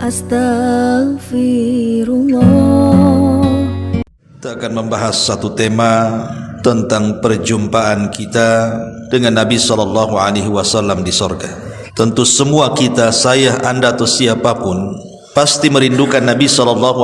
Astaghfirullah. Kita akan membahas satu tema tentang perjumpaan kita dengan Nabi SAW di sorga. Tentu semua kita, saya, anda atau siapapun, pasti merindukan Nabi SAW.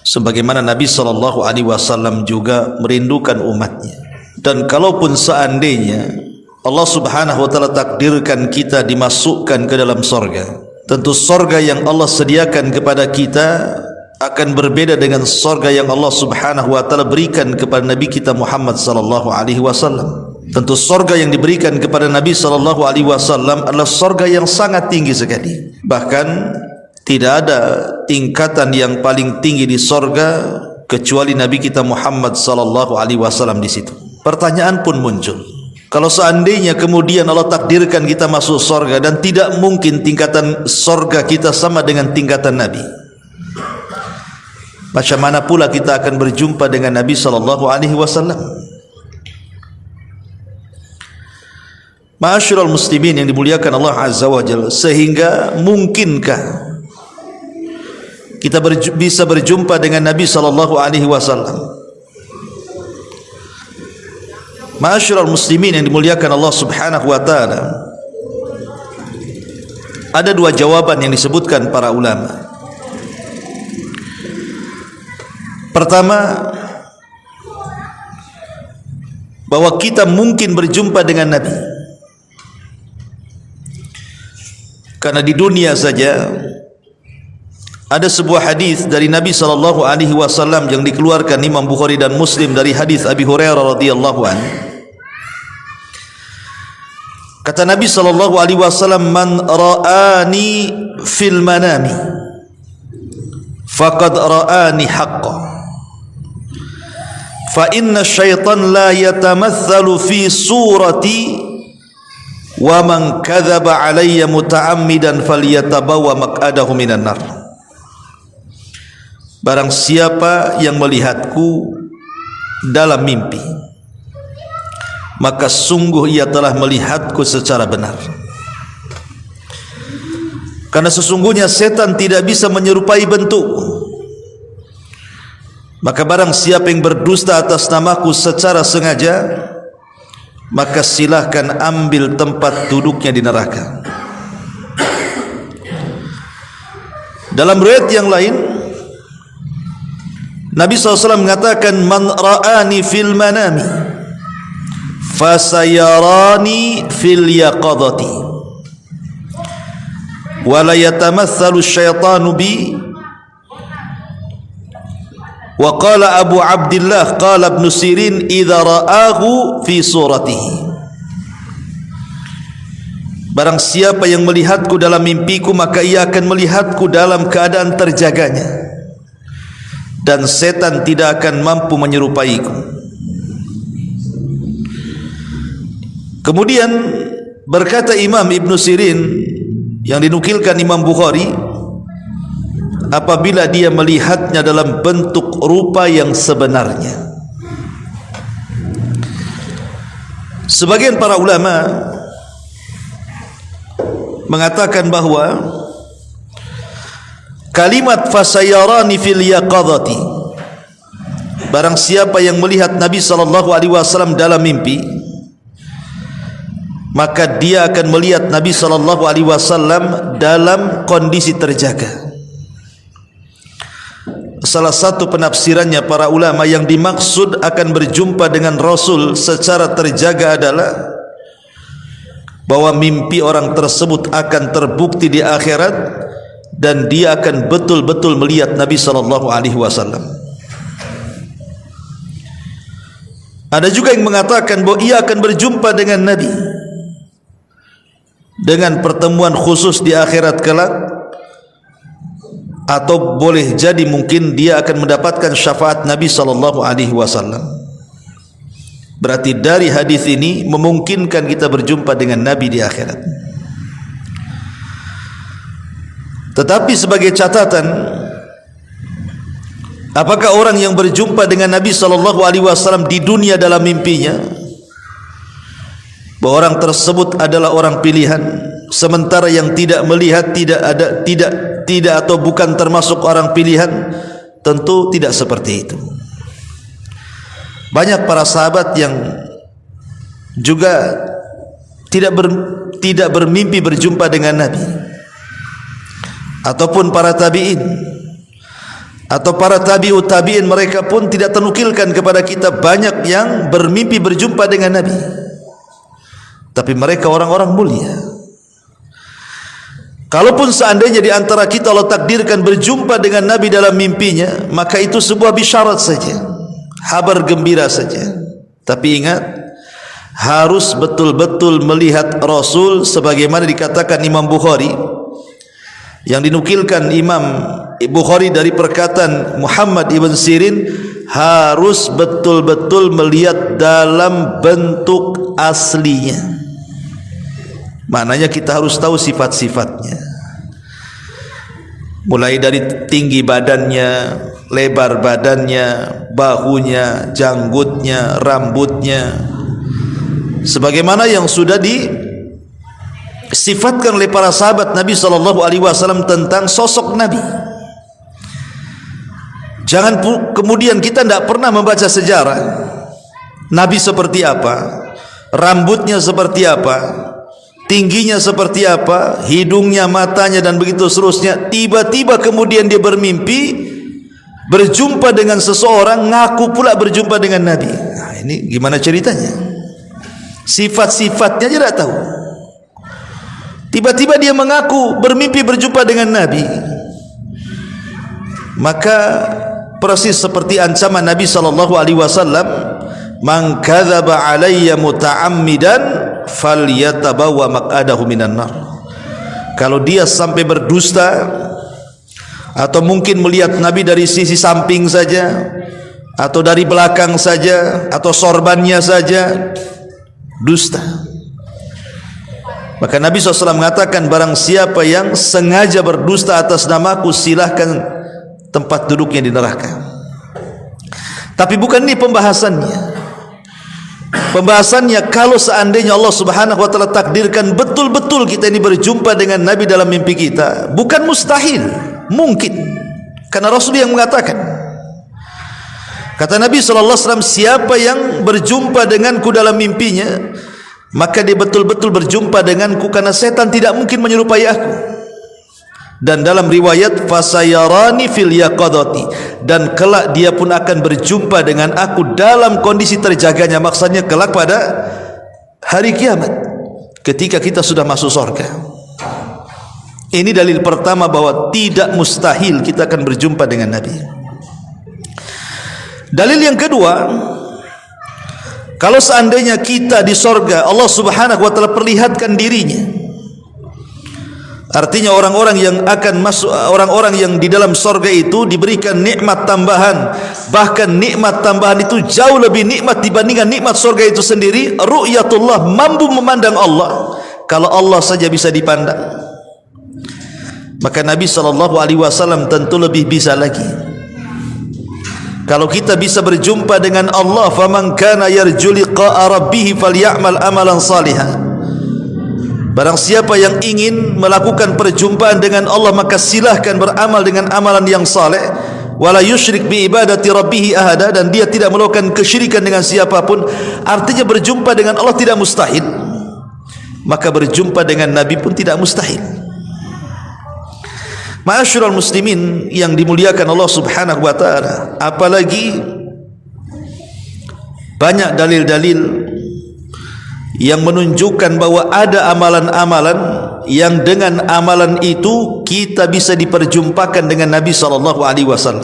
Sebagaimana Nabi SAW juga merindukan umatnya. Dan kalaupun seandainya Allah Subhanahu wa ta'ala takdirkan kita dimasukkan ke dalam sorga, tentu sorga yang Allah sediakan kepada kita akan berbeda dengan sorga yang Allah Subhanahu wa ta'ala berikan kepada Nabi kita Muhammad sallallahu alaihi wasallam. Tentu sorga yang diberikan kepada Nabi sallallahu alaihi wasallam adalah sorga yang sangat tinggi sekali. Bahkan tidak ada tingkatan yang paling tinggi di sorga kecuali Nabi kita Muhammad sallallahu alaihi wasallam di situ. Pertanyaan pun muncul, kalau seandainya kemudian Allah takdirkan kita masuk sorga dan tidak mungkin tingkatan sorga kita sama dengan tingkatan Nabi, macam mana pula kita akan berjumpa dengan Nabi sallallahu alaihi wasallam? Ma'asyiral muslimin yang dimuliakan Allah Azza wa Jalla, sehingga mungkinkah kita bisa berjumpa dengan Nabi sallallahu alaihi wasallam? Ma'asyiral muslimin yang dimuliakan Allah Subhanahu wa ta'ala, ada dua jawaban yang disebutkan para ulama. Pertama, bahwa kita mungkin berjumpa dengan Nabi, karena di dunia saja ada sebuah hadis dari Nabi sallallahu alaihi wasallam yang dikeluarkan Imam Bukhari dan Muslim dari hadis Abi Hurairah radhiyallahu anhu. Kata Nabi sallallahu alaihi wasallam, "Man ra'ani fil manami faqad ra'ani haqqan. Fa inna syaitan la yatamathalu fi surati wa man kadzaba alayya muta'ammidan falyatabawa maq'adahu minan nar." Barang siapa yang melihatku dalam mimpi, maka sungguh ia telah melihatku secara benar. Karena sesungguhnya setan tidak bisa menyerupai bentuk. Maka barang siapa yang berdusta atas namaku secara sengaja, maka silahkan ambil tempat duduknya di neraka. Dalam riwayat yang lain, Nabi SAW mengatakan, "Man ra'ani fil manami fasayarani fil yaqadati wa la yatamathalu syaitanu bi." Wa qala Abu Abdillah qala Ibn Sirin, "Idza ra'ahu fi suratihi." Barang siapa yang melihatku dalam mimpiku, maka ia akan melihatku dalam keadaan terjaganya, dan setan tidak akan mampu menyerupaiku. Kemudian berkata Imam Ibn Sirin yang dinukilkan Imam Bukhari, apabila dia melihatnya dalam bentuk rupa yang sebenarnya. Sebagian para ulama mengatakan bahwa kalimat fasayarani fil yaqadati, barang siapa yang melihat Nabi sallallahu alaihi wasallam dalam mimpi, maka dia akan melihat Nabi sallallahu alaihi wasallam dalam kondisi terjaga. Salah satu penafsirannya para ulama, yang dimaksud akan berjumpa dengan Rasul secara terjaga adalah bahwa mimpi orang tersebut akan terbukti di akhirat dan dia akan betul-betul melihat Nabi sallallahu alaihi wasallam. Ada juga yang mengatakan bahwa ia akan berjumpa dengan Nabi dengan pertemuan khusus di akhirat kelak, atau boleh jadi mungkin dia akan mendapatkan syafaat Nabi sallallahu alaihi wasallam. Berarti dari hadis ini memungkinkan kita berjumpa dengan Nabi di akhirat. Tetapi sebagai catatan, apakah orang yang berjumpa dengan Nabi sallallahu alaihi wasallam di dunia dalam mimpinya, bahwa orang tersebut adalah orang pilihan, sementara yang tidak melihat tidak atau bukan termasuk orang pilihan? Tentu tidak seperti itu. Banyak para sahabat yang juga tidak bermimpi berjumpa dengan Nabi, ataupun para tabi'in atau para tabi'ut tabi'in, mereka pun tidak tenukilkan kepada kita banyak yang bermimpi berjumpa dengan Nabi, tapi mereka orang-orang mulia. Kalaupun seandainya di antara kita Allah takdirkan berjumpa dengan Nabi dalam mimpinya, maka itu sebuah bisyarat saja, kabar gembira saja. Tapi ingat, harus betul-betul melihat Rasul, sebagaimana dikatakan Imam Bukhari, yang dinukilkan Imam Bukhari dari perkataan Muhammad ibn Sirin, harus betul-betul melihat dalam bentuk aslinya. Maknanya kita harus tahu sifat-sifatnya, mulai dari tinggi badannya, lebar badannya, bahunya, janggutnya, rambutnya, sebagaimana yang sudah disifatkan oleh para sahabat Nabi SAW tentang sosok Nabi. Jangan kemudian kita tidak pernah membaca sejarah Nabi seperti apa, rambutnya seperti apa, tingginya seperti apa, hidungnya, matanya, dan begitu seterusnya. Tiba-tiba kemudian dia bermimpi berjumpa dengan seseorang, ngaku pula berjumpa dengan Nabi. Nah, ini gimana ceritanya? Sifat-sifatnya dia tidak tahu. Tiba-tiba dia mengaku bermimpi berjumpa dengan Nabi. Maka persis seperti ancaman Nabi SAW, "Man kadzaba alayya muta'ammidan falyatabawa maq'adahu minan nar." Kalau dia sampai berdusta atau mungkin melihat Nabi dari sisi samping saja atau dari belakang saja atau sorbannya saja, dusta. Maka Nabi SAW mengatakan, barang siapa yang sengaja berdusta atas namaku, silahkan tempat duduknya di neraka. Tapi bukan ini pembahasannya. Pembahasannya, kalau seandainya Allah Subhanahu wa taala takdirkan betul-betul kita ini berjumpa dengan Nabi dalam mimpi kita, bukan mustahil, mungkin. Karena Rasul yang mengatakan, kata Nabi SAW, siapa yang berjumpa denganku dalam mimpinya, maka dia betul-betul berjumpa denganku, karena setan tidak mungkin menyerupai aku. Dan dalam riwayat, fasayarani fil yaqadati, dan kelak dia pun akan berjumpa dengan aku dalam kondisi terjaganya. Maksudnya kelak pada hari kiamat, ketika kita sudah masuk surga. Ini dalil pertama bahwa tidak mustahil kita akan berjumpa dengan Nabi. Dalil yang kedua, kalau seandainya kita di surga, Allah Subhanahu wa taala perlihatkan dirinya. Artinya orang-orang yang akan masuk, orang-orang yang di dalam surga itu diberikan nikmat tambahan. Bahkan nikmat tambahan itu jauh lebih nikmat dibandingkan nikmat surga itu sendiri. Ru'yatullah, mampu memandang Allah. Kalau Allah saja bisa dipandang, maka Nabi SAW tentu lebih bisa lagi. Kalau kita bisa berjumpa dengan Allah, faman kana yarju liqa'a rabbih falyamal amalan salihan. Barang siapa yang ingin melakukan perjumpaan dengan Allah, maka silahkan beramal dengan amalan yang saleh. Wala yusyrik bi ibadati rabbih ahada, dan dia tidak melakukan kesyirikan dengan siapapun. Artinya berjumpa dengan Allah tidak mustahil, maka berjumpa dengan Nabi pun tidak mustahil. Ma'asyiral muslimin yang dimuliakan Allah Subhanahu wa taala, apalagi banyak dalil-dalil yang menunjukkan bahwa ada amalan-amalan yang dengan amalan itu kita bisa diperjumpakan dengan Nabi SAW.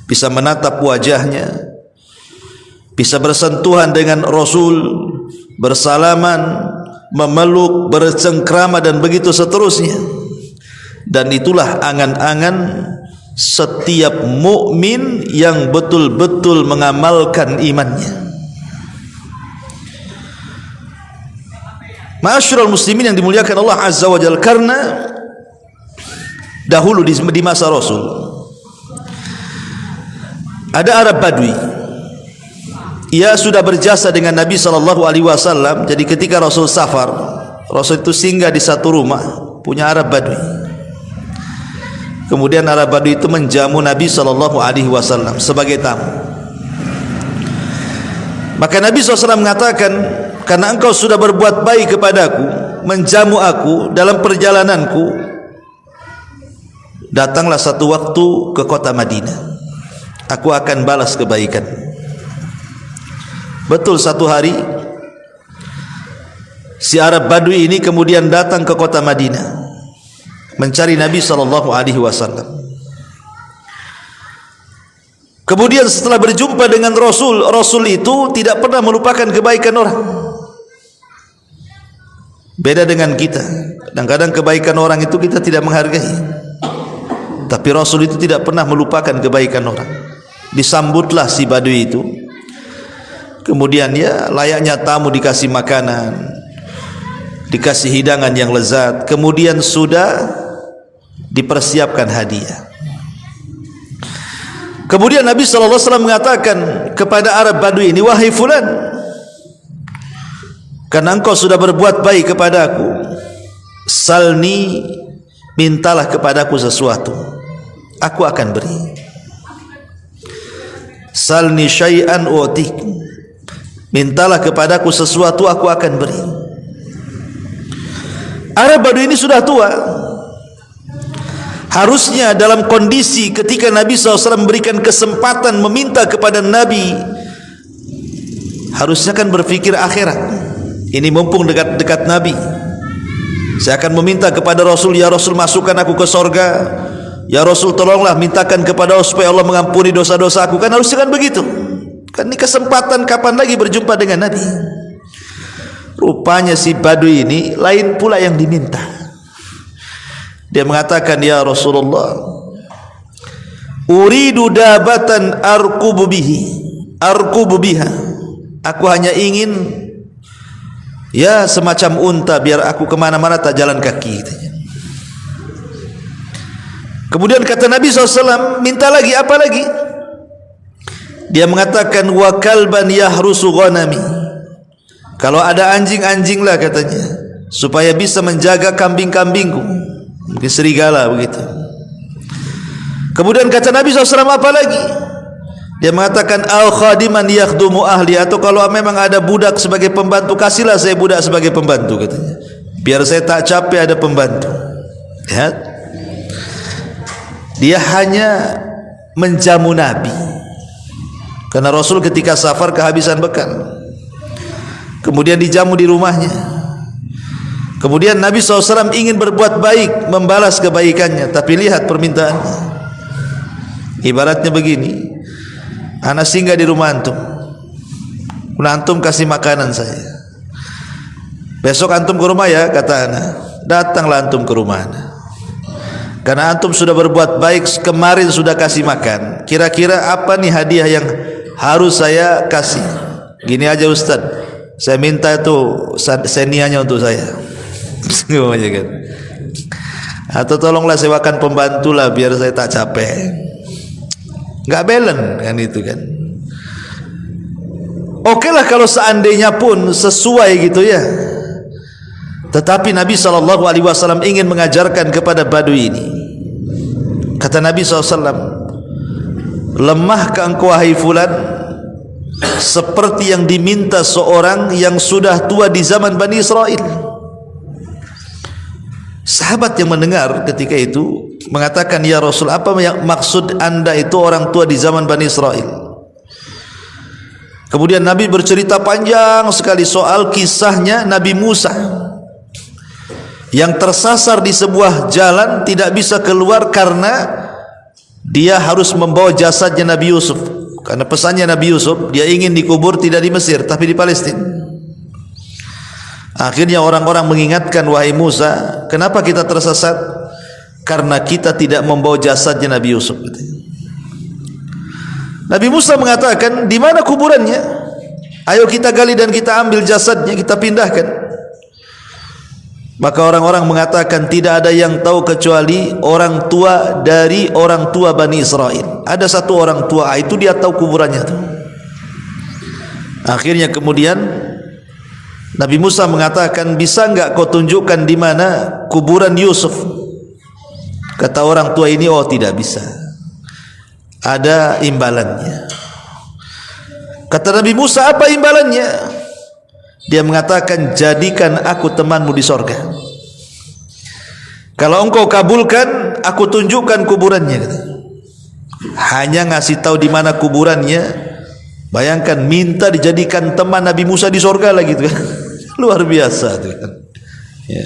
Bisa menatap wajahnya, bisa bersentuhan dengan Rasul, bersalaman, memeluk, bercengkrama, dan begitu seterusnya. Dan itulah angan-angan setiap mukmin yang betul-betul mengamalkan imannya. Ma'asyiral muslimin yang dimuliakan Allah Azza wa Jalla, karena dahulu di masa Rasul ada Arab Badui, ia sudah berjasa dengan Nabi SAW. Jadi ketika Rasul safar, Rasul itu singgah di satu rumah punya Arab Badui. Kemudian Arab Badui itu menjamu Nabi SAW sebagai tamu. Maka Nabi SAW mengatakan, karena engkau sudah berbuat baik kepadaku, menjamu aku dalam perjalananku, datanglah satu waktu ke kota Madinah, aku akan balas kebaikan. Betul, satu hari si Arab Badui ini kemudian datang ke kota Madinah mencari Nabi SAW. Kemudian setelah berjumpa dengan Rasul, Rasul itu tidak pernah melupakan kebaikan orang. Beda dengan kita, kadang-kadang kebaikan orang itu kita tidak menghargai, tapi Rasul itu tidak pernah melupakan kebaikan orang. Disambutlah si Badui itu, kemudian ya layaknya tamu dikasih makanan, dikasih hidangan yang lezat, kemudian sudah dipersiapkan hadiah. Kemudian Nabi SAW mengatakan kepada Arab Badui ini, wahai fulan, karena engkau sudah berbuat baik kepada aku, salni, mintalah kepadaku sesuatu, aku akan beri. Salni syai'an u'tik, mintalah kepadaku sesuatu, aku akan beri. Arab Badui ini sudah tua. Harusnya dalam kondisi ketika Nabi SAW memberikan kesempatan meminta kepada Nabi, harusnya kan berpikir akhirat. Ini mumpung dekat-dekat Nabi, saya akan meminta kepada Rasul, ya Rasul masukkan aku ke sorga, ya Rasul tolonglah mintakan kepada Allah supaya Allah mengampuni dosa-dosa aku. Kan harusnya kan begitu. Kan ini kesempatan kapan lagi berjumpa dengan Nabi. Rupanya si Badui ini lain pula yang diminta. Dia mengatakan, ya Rasulullah, uridu dabatan arkubu biha, aku hanya ingin ya semacam unta biar aku kemana-mana tak jalan kaki. Kemudian kata Nabi SAW, minta lagi, apa lagi? Dia mengatakan, wa kalban yahrusu ghanami, kalau ada anjing-anjing lah katanya, supaya bisa menjaga kambing-kambingku, mungkin serigala begitu. Kemudian kata Nabi SAW, apa lagi? Dia mengatakan, au khadiman yakhdumu ahli, atau kalau memang ada budak sebagai pembantu, kasihlah saya budak sebagai pembantu katanya, biar saya tak capek ada pembantu. Lihat, dia hanya menjamu Nabi, karena Rasul ketika safar kehabisan bekal, kemudian dijamu di rumahnya. Kemudian Nabi SAW ingin berbuat baik, membalas kebaikannya, tapi lihat permintaannya. Ibaratnya begini, ana singgah di rumah antum, antum kasih makanan saya, besok antum ke rumah ya, kata ana, datanglah antum ke rumah ana, karena antum sudah berbuat baik, kemarin sudah kasih makan, kira-kira apa nih hadiah yang harus saya kasih? Gini aja Ustaz, saya minta itu senianya untuk saya, kan? Atau tolonglah sewakan pembantu lah biar saya tak capek. Enggak balance kan itu kan. Oke lah kalau seandainya pun sesuai gitu ya. Tetapi Nabi SAW ingin mengajarkan kepada Badui ini. Kata Nabi SAW, lemahkah engkau wahai fulan seperti yang diminta seorang yang sudah tua di zaman Bani Israel. Sahabat yang mendengar ketika itu mengatakan, ya Rasul, apa yang maksud anda itu orang tua di zaman Bani Israel? Kemudian Nabi bercerita panjang sekali soal kisahnya Nabi Musa yang tersasar di sebuah jalan, tidak bisa keluar karena dia harus membawa jasadnya Nabi Yusuf. Karena pesannya Nabi Yusuf, dia ingin dikubur tidak di Mesir tapi di Palestina. Akhirnya orang-orang mengingatkan, wahai Musa, kenapa kita tersesat? Karena kita tidak membawa jasadnya Nabi Yusuf. Nabi Musa mengatakan, di mana kuburannya? Ayo kita gali dan kita ambil jasadnya, kita pindahkan. Maka orang-orang mengatakan, tidak ada yang tahu kecuali orang tua dari orang tua Bani Israel. Ada satu orang tua, itu dia tahu kuburannya tuh. Akhirnya kemudian Nabi Musa mengatakan, bisa enggak kau tunjukkan di mana kuburan Yusuf? Kata orang tua ini, oh tidak bisa, ada imbalannya. Kata Nabi Musa, apa imbalannya? Dia mengatakan, jadikan aku temanmu di sorga. Kalau engkau kabulkan, aku tunjukkan kuburannya. Hanya ngasih tahu di mana kuburannya. Bayangkan, minta dijadikan teman Nabi Musa di sorga lagi gitu kan. Luar biasa tuh kan. Ya.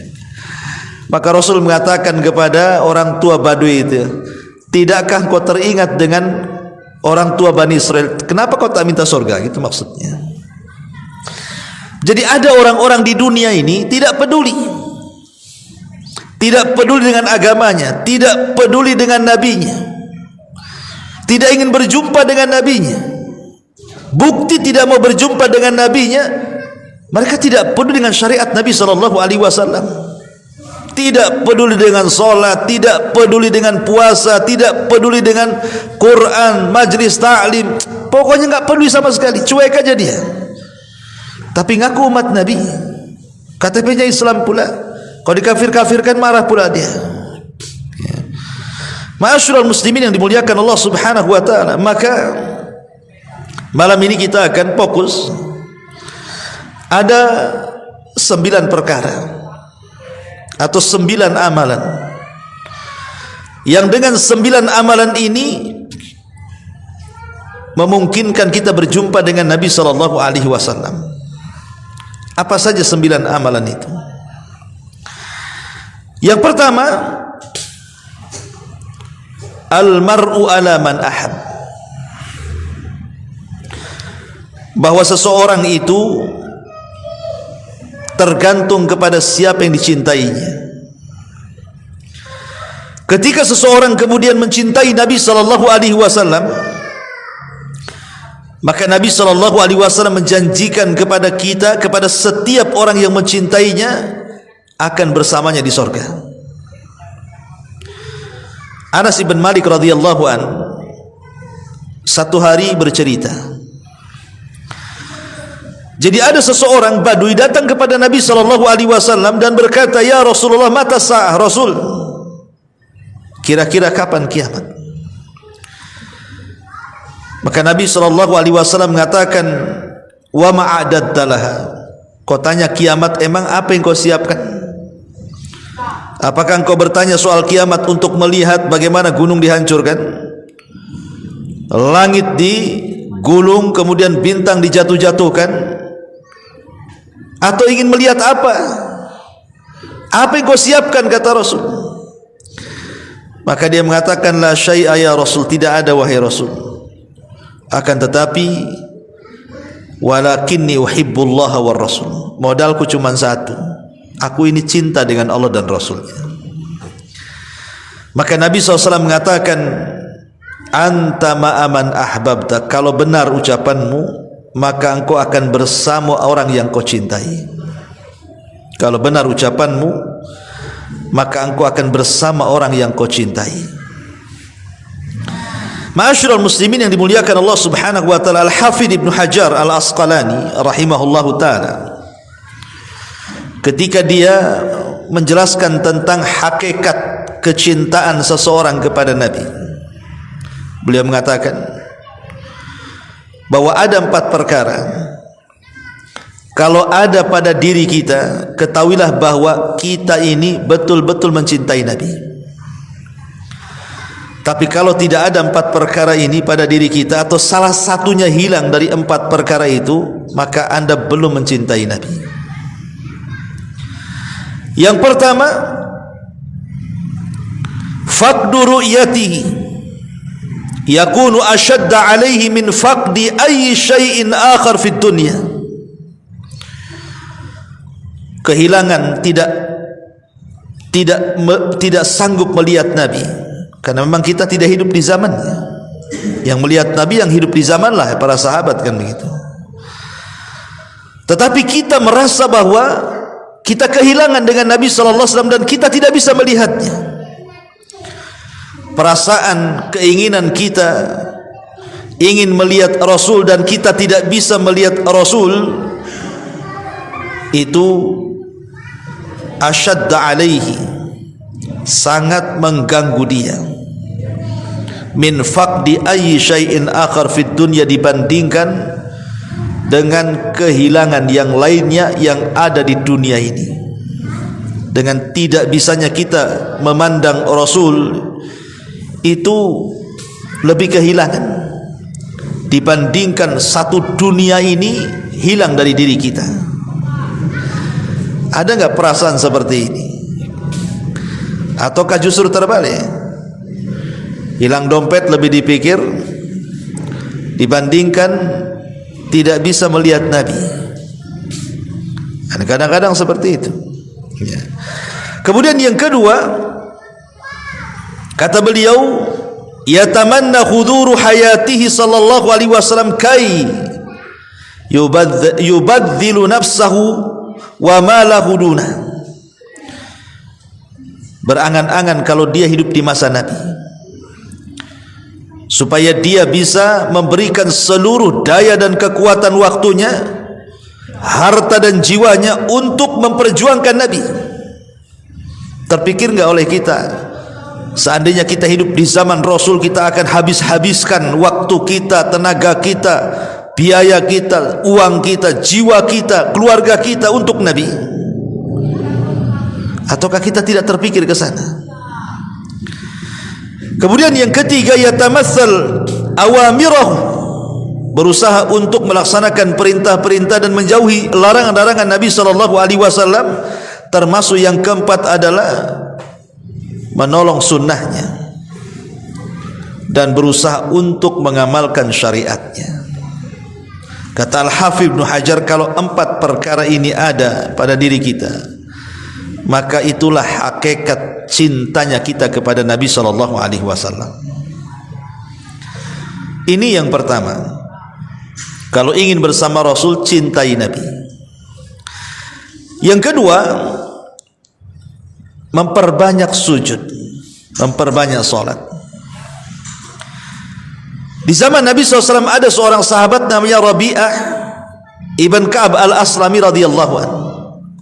Maka Rasul mengatakan kepada orang tua Badui itu, tidakkah kau teringat dengan orang tua Bani Israel? Kenapa kau tak minta sorga? Gitu maksudnya. Jadi ada orang-orang di dunia ini tidak peduli, tidak peduli dengan agamanya, tidak peduli dengan nabinya, tidak ingin berjumpa dengan nabinya. Bukti tidak mau berjumpa dengan nabinya, mereka tidak peduli dengan syariat Nabi SAW. Tidak peduli dengan solat, tidak peduli dengan puasa, tidak peduli dengan Quran, majlis ta'lim. Pokoknya enggak peduli sama sekali, cuek aja dia. Tapi ngaku umat Nabi, KTP-nya Islam pula. Kalau dikafir-kafirkan marah pula dia. Ya. Ma'asyiral muslimin yang dimuliakan Allah Subhanahu wa taala, maka malam ini kita akan fokus ada 9 perkara atau 9 amalan yang dengan 9 amalan ini memungkinkan kita berjumpa dengan Nabi sallallahu alaihi wasallam. Apa saja 9 amalan itu? Yang pertama, al-mar'u ala man ahab. Bahwa seseorang itu tergantung kepada siapa yang dicintainya. Ketika seseorang kemudian mencintai Nabi sallallahu alaihi wasallam, maka Nabi sallallahu alaihi wasallam menjanjikan kepada kita, kepada setiap orang yang mencintainya akan bersamanya di surga. Anas bin Malik radhiyallahu an satu hari bercerita, jadi ada seseorang Badui datang kepada Nabi sallallahu alaihi wasallam dan berkata, "Ya Rasulullah, mata sa'ah?" Rasul, kira-kira kapan kiamat? Maka Nabi sallallahu alaihi wasallam mengatakan, "Wa ma'adatta laha." Kau tanya kiamat, emang apa yang kau siapkan? Apakah engkau bertanya soal kiamat untuk melihat bagaimana gunung dihancurkan, langit digulung, kemudian bintang dijatuh-jatuhkan? Atau ingin melihat apa? Apa yang kau siapkan, kata Rasul? Maka dia mengatakan, la syai'a ya Rasul, tidak ada wahai Rasul. Akan tetapi walakinni uhibbullaha war Rasul. Modalku cuma satu, aku ini cinta dengan Allah dan Rasulnya. Maka Nabi SAW mengatakan, anta ma'aman ahbabta. Kalau benar ucapanmu, maka engkau akan bersama orang yang kau cintai. Kalau benar ucapanmu, maka engkau akan bersama orang yang kau cintai. Ma'asyiral muslimin yang dimuliakan Allah Subhanahu wa taala, Al-Hafidz Ibnu Hajar Al-Asqalani rahimahullahu taala, ketika dia menjelaskan tentang hakikat kecintaan seseorang kepada Nabi, beliau mengatakan bahwa ada 4 perkara kalau ada pada diri kita, ketahuilah bahwa kita ini betul-betul mencintai Nabi. Tapi kalau tidak ada 4 perkara ini pada diri kita, atau salah satunya hilang dari 4 perkara itu, maka Anda belum mencintai Nabi. Yang pertama, faqdu ru'yatihi yakunu ashadda alaihi min faqdi ayyi syai'in akhar fid dunya. Kehilangan, tidak sanggup melihat Nabi, karena memang kita tidak hidup di zamannya. Yang melihat Nabi yang hidup di zaman lah para sahabat, kan begitu. Tetapi kita merasa bahwa kita kehilangan dengan Nabi sallallahu alaihi wasallam dan kita tidak bisa melihatnya. Perasaan, keinginan kita ingin melihat Rasul dan kita tidak bisa melihat Rasul, itu asyadda alaihi, sangat mengganggu dia, min faqdi ayyi syai'in akhar fid dunya, dibandingkan dengan kehilangan yang lainnya yang ada di dunia ini. Dengan tidak bisanya kita memandang Rasul itu lebih kehilangan dibandingkan satu dunia ini hilang dari diri kita. Ada enggak perasaan seperti ini? Ataukah justru terbalik? Hilang dompet lebih dipikir dibandingkan tidak bisa melihat Nabi. Kadang-kadang seperti itu ya. Kemudian yang kedua, kata beliau, yatamanna huduru hayatihi sallallahu alaihi wasallam kai yubadzilu nafsahu wa malahu duna. Berangan-angan kalau dia hidup di masa Nabi, supaya dia bisa memberikan seluruh daya dan kekuatan waktunya, harta dan jiwanya untuk memperjuangkan Nabi. Terpikir enggak oleh kita, seandainya kita hidup di zaman Rasul, kita akan habis-habiskan waktu kita, tenaga kita, biaya kita, uang kita, jiwa kita, keluarga kita untuk Nabi? Ataukah kita tidak terpikir ke sana? Kemudian yang ketiga, yatamassal awamirahu, berusaha untuk melaksanakan perintah-perintah dan menjauhi larangan-larangan Nabi sallallahu alaihi wasallam. Termasuk yang keempat adalah menolong sunnahnya dan berusaha untuk mengamalkan syariatnya. Kata Al-Hafidh Ibnu Hajar, kalau 4 perkara ini ada pada diri kita, maka itulah hakikat cintanya kita kepada Nabi sallallahu alaihi wasallam. Ini yang pertama. Kalau ingin bersama Rasul, cintai Nabi. Yang kedua, memperbanyak sujud, memperbanyak salat. Di zaman Nabi SAW ada seorang sahabat namanya Rabi'ah ibn Ka'ab al-Aslami radhiyallahu anhu.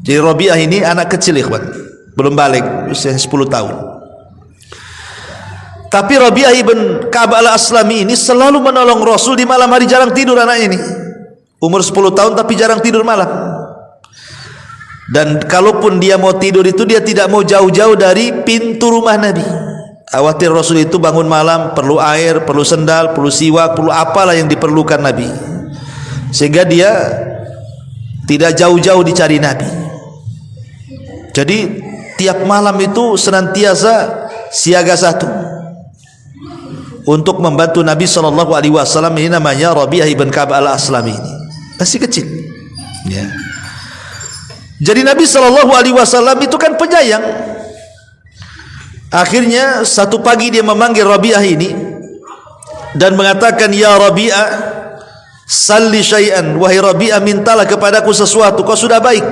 Jadi Rabi'ah ini anak kecil, ikhwan, belum balik, usia 10 tahun. Tapi Rabi'ah ibn Ka'ab al-Aslami ini selalu menolong Rasul di malam hari, jarang tidur anaknya ini. Umur 10 tahun tapi jarang tidur malam. Dan kalaupun dia mau tidur itu, dia tidak mau jauh-jauh dari pintu rumah Nabi. Khawatir Rasul itu bangun malam, perlu air, perlu sendal, perlu siwak, perlu apalah yang diperlukan Nabi, sehingga dia tidak jauh-jauh dicari Nabi. Jadi tiap malam itu senantiasa siaga satu untuk membantu Nabi sallallahu alaihi wasallam. Ini namanya Rabi'ah ibn Ka'ab al-Aslami, ini masih kecil ya. Jadi Nabi sallallahu alaihi wasallam itu kan penyayang. Akhirnya satu pagi dia memanggil Rabi'ah ini dan mengatakan, ya Rabi'ah, salli syai'an, wahai Rabi'ah, mintalah kepadaku sesuatu, kau sudah baik,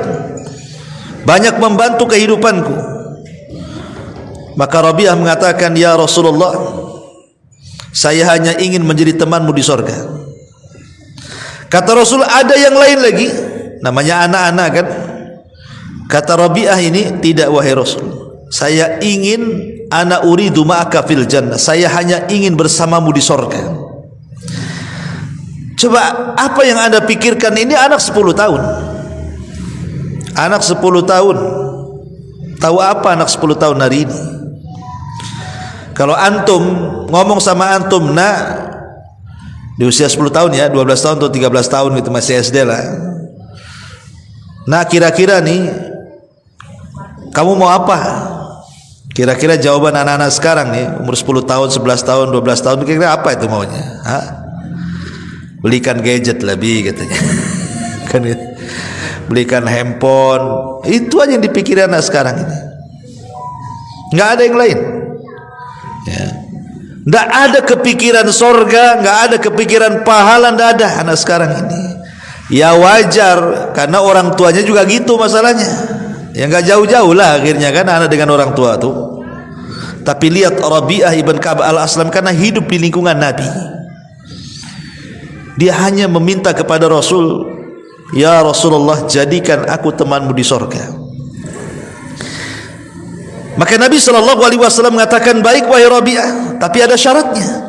banyak membantu kehidupanku. Maka Rabi'ah mengatakan, ya Rasulullah, saya hanya ingin menjadi temanmu di sorga. Kata Rasul, ada yang lain lagi, namanya anak-anak kan. Kata Rabi'ah ini, tidak wahai Rasul, saya ingin, ana uridu ma'aka fil jannah, saya hanya ingin bersamamu di sorga. Coba apa yang anda pikirkan? Ini anak 10 tahun, anak 10 tahun, tahu apa anak 10 tahun hari ini? Kalau antum ngomong sama antum, nah di usia 10 tahun ya, 12 tahun atau 13 tahun itu masih SD lah, nah kira-kira nih kamu mau apa? Kira-kira jawaban anak-anak sekarang nih, umur 10 tahun, 11 tahun, 12 tahun, kira-kira apa itu maunya? Hah? Belikan gadget lebih katanya. Kan gitu. Belikan handphone. Itu aja yang dipikir anak sekarang ini. Enggak ada yang lain. Ya. Enggak ada kepikiran sorga, enggak ada kepikiran pahala, enggak ada anak sekarang ini. Ya wajar, karena orang tuanya juga gitu masalahnya. Ya enggak jauh-jauh lah akhirnya kan anak dengan orang tua tuh. Tapi lihat Rabi'ah ibn Ka'ab al-Aslam, karena hidup di lingkungan Nabi, dia hanya meminta kepada Rasul ya Rasulullah, jadikan aku temanmu di sorga. Maka Nabi SAW mengatakan, baik wahai Rabi'ah, tapi ada syaratnya.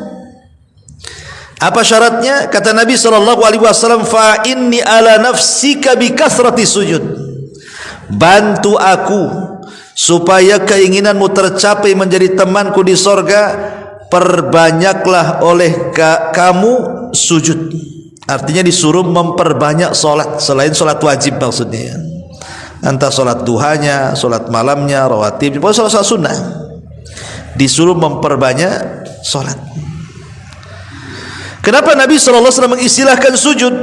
Apa syaratnya? Kata Nabi SAW, fa inni ala nafsika bi kasrati sujud. Bantu aku supaya keinginanmu tercapai menjadi temanku di sorga, perbanyaklah oleh kamu sujud. Artinya disuruh memperbanyak solat selain solat wajib maksudnya. Entah solat duhanya, solat malamnya, rawatib, pokoknya solat sunnah. Disuruh memperbanyak solat. Kenapa Nabi SAW mengistilahkan sujud?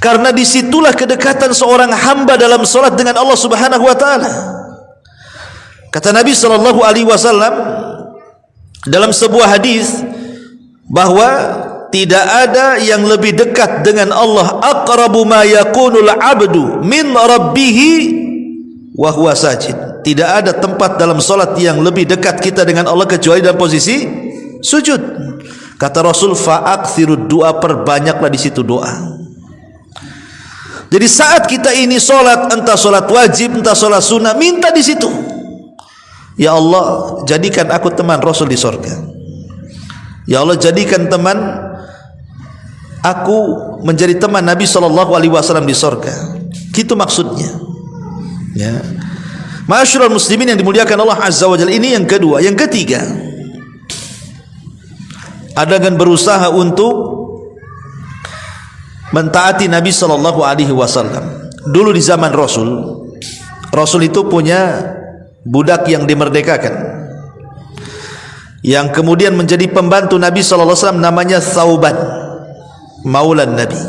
Karena disitulah kedekatan seorang hamba dalam solat dengan Allah Subhanahu Wa Taala. Kata Nabi SAW dalam sebuah hadis bahwa tidak ada yang lebih dekat dengan Allah, aqrabu ma yakunul abdu min rabbihi wa huwa sajid. Tidak ada tempat dalam solat yang lebih dekat kita dengan Allah kecuali dalam posisi sujud. Kata Rasul, fa'akthirud doa, perbanyaklah di situ doa. Jadi saat kita ini solat, entah solat wajib, entah solat sunnah, minta di situ. Ya Allah, jadikan aku teman Rasul di sorga. Ya Allah, jadikan teman aku menjadi teman Nabi SAW di sorga. Gitu maksudnya. Ya. Ma'asyiral muslimin yang dimuliakan Allah Azza wa Jalla. Ini yang kedua. Yang ketiga, ada dengan berusaha untuk mentaati Nabi SAW. Dulu di zaman Rasul itu punya budak yang dimerdekakan, yang kemudian menjadi pembantu Nabi SAW, namanya Thauban, maulan Nabi.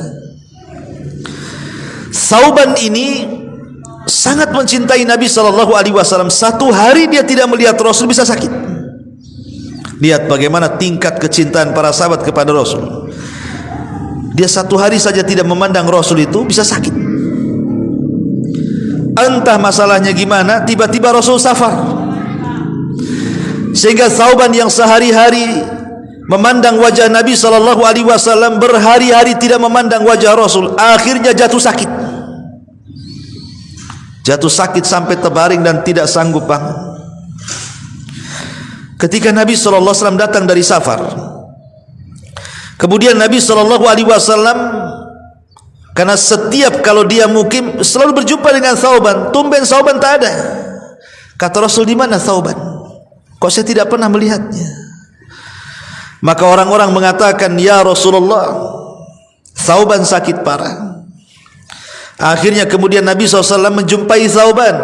Thauban ini sangat mencintai Nabi SAW. Satu hari dia tidak melihat Rasul bisa sakit. Lihat bagaimana tingkat kecintaan para sahabat kepada Rasul. Dia satu hari saja tidak memandang Rasul itu bisa sakit. Entah masalahnya gimana, tiba-tiba Rasul safar, sehingga Thauban yang sehari-hari memandang wajah Nabi SAW, berhari-hari tidak memandang wajah Rasul, akhirnya jatuh sakit. Jatuh sakit sampai terbaring dan tidak sanggup bangun. Ketika Nabi SAW datang dari safar, kemudian Nabi SAW, karena setiap kalau dia mukim selalu berjumpa dengan Thauban, tumben Thauban tak ada. Kata Rasul, di mana Thauban? Kok saya tidak pernah melihatnya? Maka orang-orang mengatakan, ya Rasulullah, Thauban sakit parah. Akhirnya kemudian Nabi SAW menjumpai Thauban.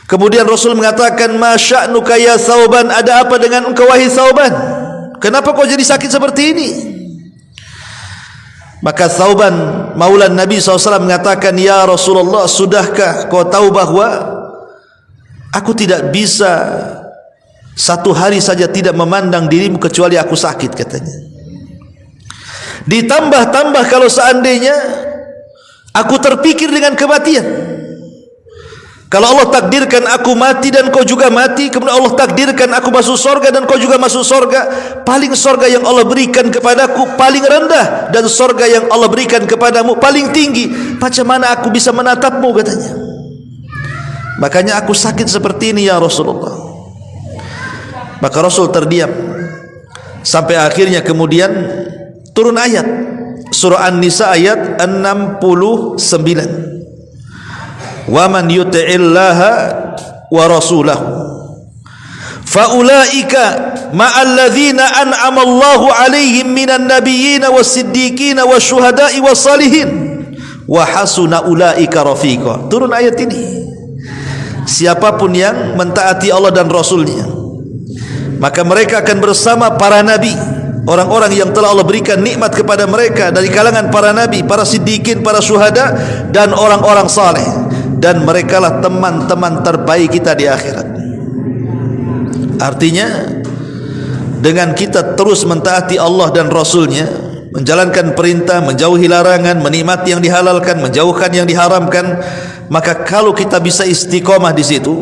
Kemudian Rasul mengatakan, ma sya'nuka ya Thauban, ada apa dengan engkau wahai Thauban? Kenapa kau jadi sakit seperti ini? Maka Thauban maulan Nabi SAW mengatakan, ya Rasulullah, sudahkah kau tahu bahwa aku tidak bisa satu hari saja tidak memandang dirimu kecuali aku sakit, katanya. Ditambah-tambah kalau seandainya aku terpikir dengan kematian. Kalau Allah takdirkan aku mati dan kau juga mati, kemudian Allah takdirkan aku masuk sorga dan kau juga masuk sorga, paling sorga yang Allah berikan kepadaku paling rendah, dan sorga yang Allah berikan kepadamu paling tinggi. Macam mana aku bisa menatapmu, katanya. Makanya aku sakit seperti ini ya Rasulullah. Maka Rasul terdiam sampai akhirnya kemudian turun ayat surah An-Nisa ayat 69. Wa man yuti'illaha wa rasulahu fa ulaika ma'al ladzina an'ama Allahu 'alaihim minan nabiyyin was-siddiqin wasyuhada'i was-salihin wa hasuna ulaika rafiqa. Turun ayat ini. Siapapun yang mentaati Allah dan Rasulnya, maka mereka akan bersama para nabi, orang-orang yang telah Allah berikan nikmat kepada mereka dari kalangan para nabi, para siddiqin, para syuhada, dan orang-orang saleh. Dan merekalah teman-teman terbaik kita di akhirat. Artinya, dengan kita terus mentaati Allah dan Rasulnya, menjalankan perintah, menjauhi larangan, menikmati yang dihalalkan, menjauhkan yang diharamkan, maka kalau kita bisa istiqomah di situ,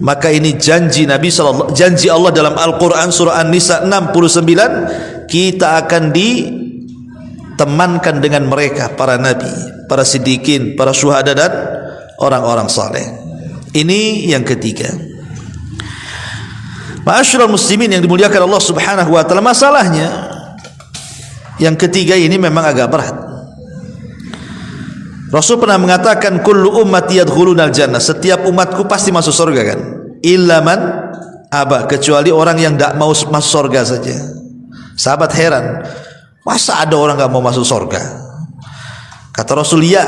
maka ini janji janji Allah dalam Al-Quran surah An-Nisa 69, kita akan temankan dengan mereka para nabi, para siddiqin, para syuhada dan orang-orang saleh. Ini yang ketiga. Ma'asyiral muslimin yang dimuliakan Allah Subhanahu wa taala, masalahnya yang ketiga ini memang agak berat. Rasul pernah mengatakan kullu ummati yadkhulunal jannah, setiap umatku pasti masuk surga kan, illa man aba, kecuali orang yang tidak mau masuk surga saja. Sahabat heran, masa ada orang enggak mau masuk surga? Kata Rasul, ya,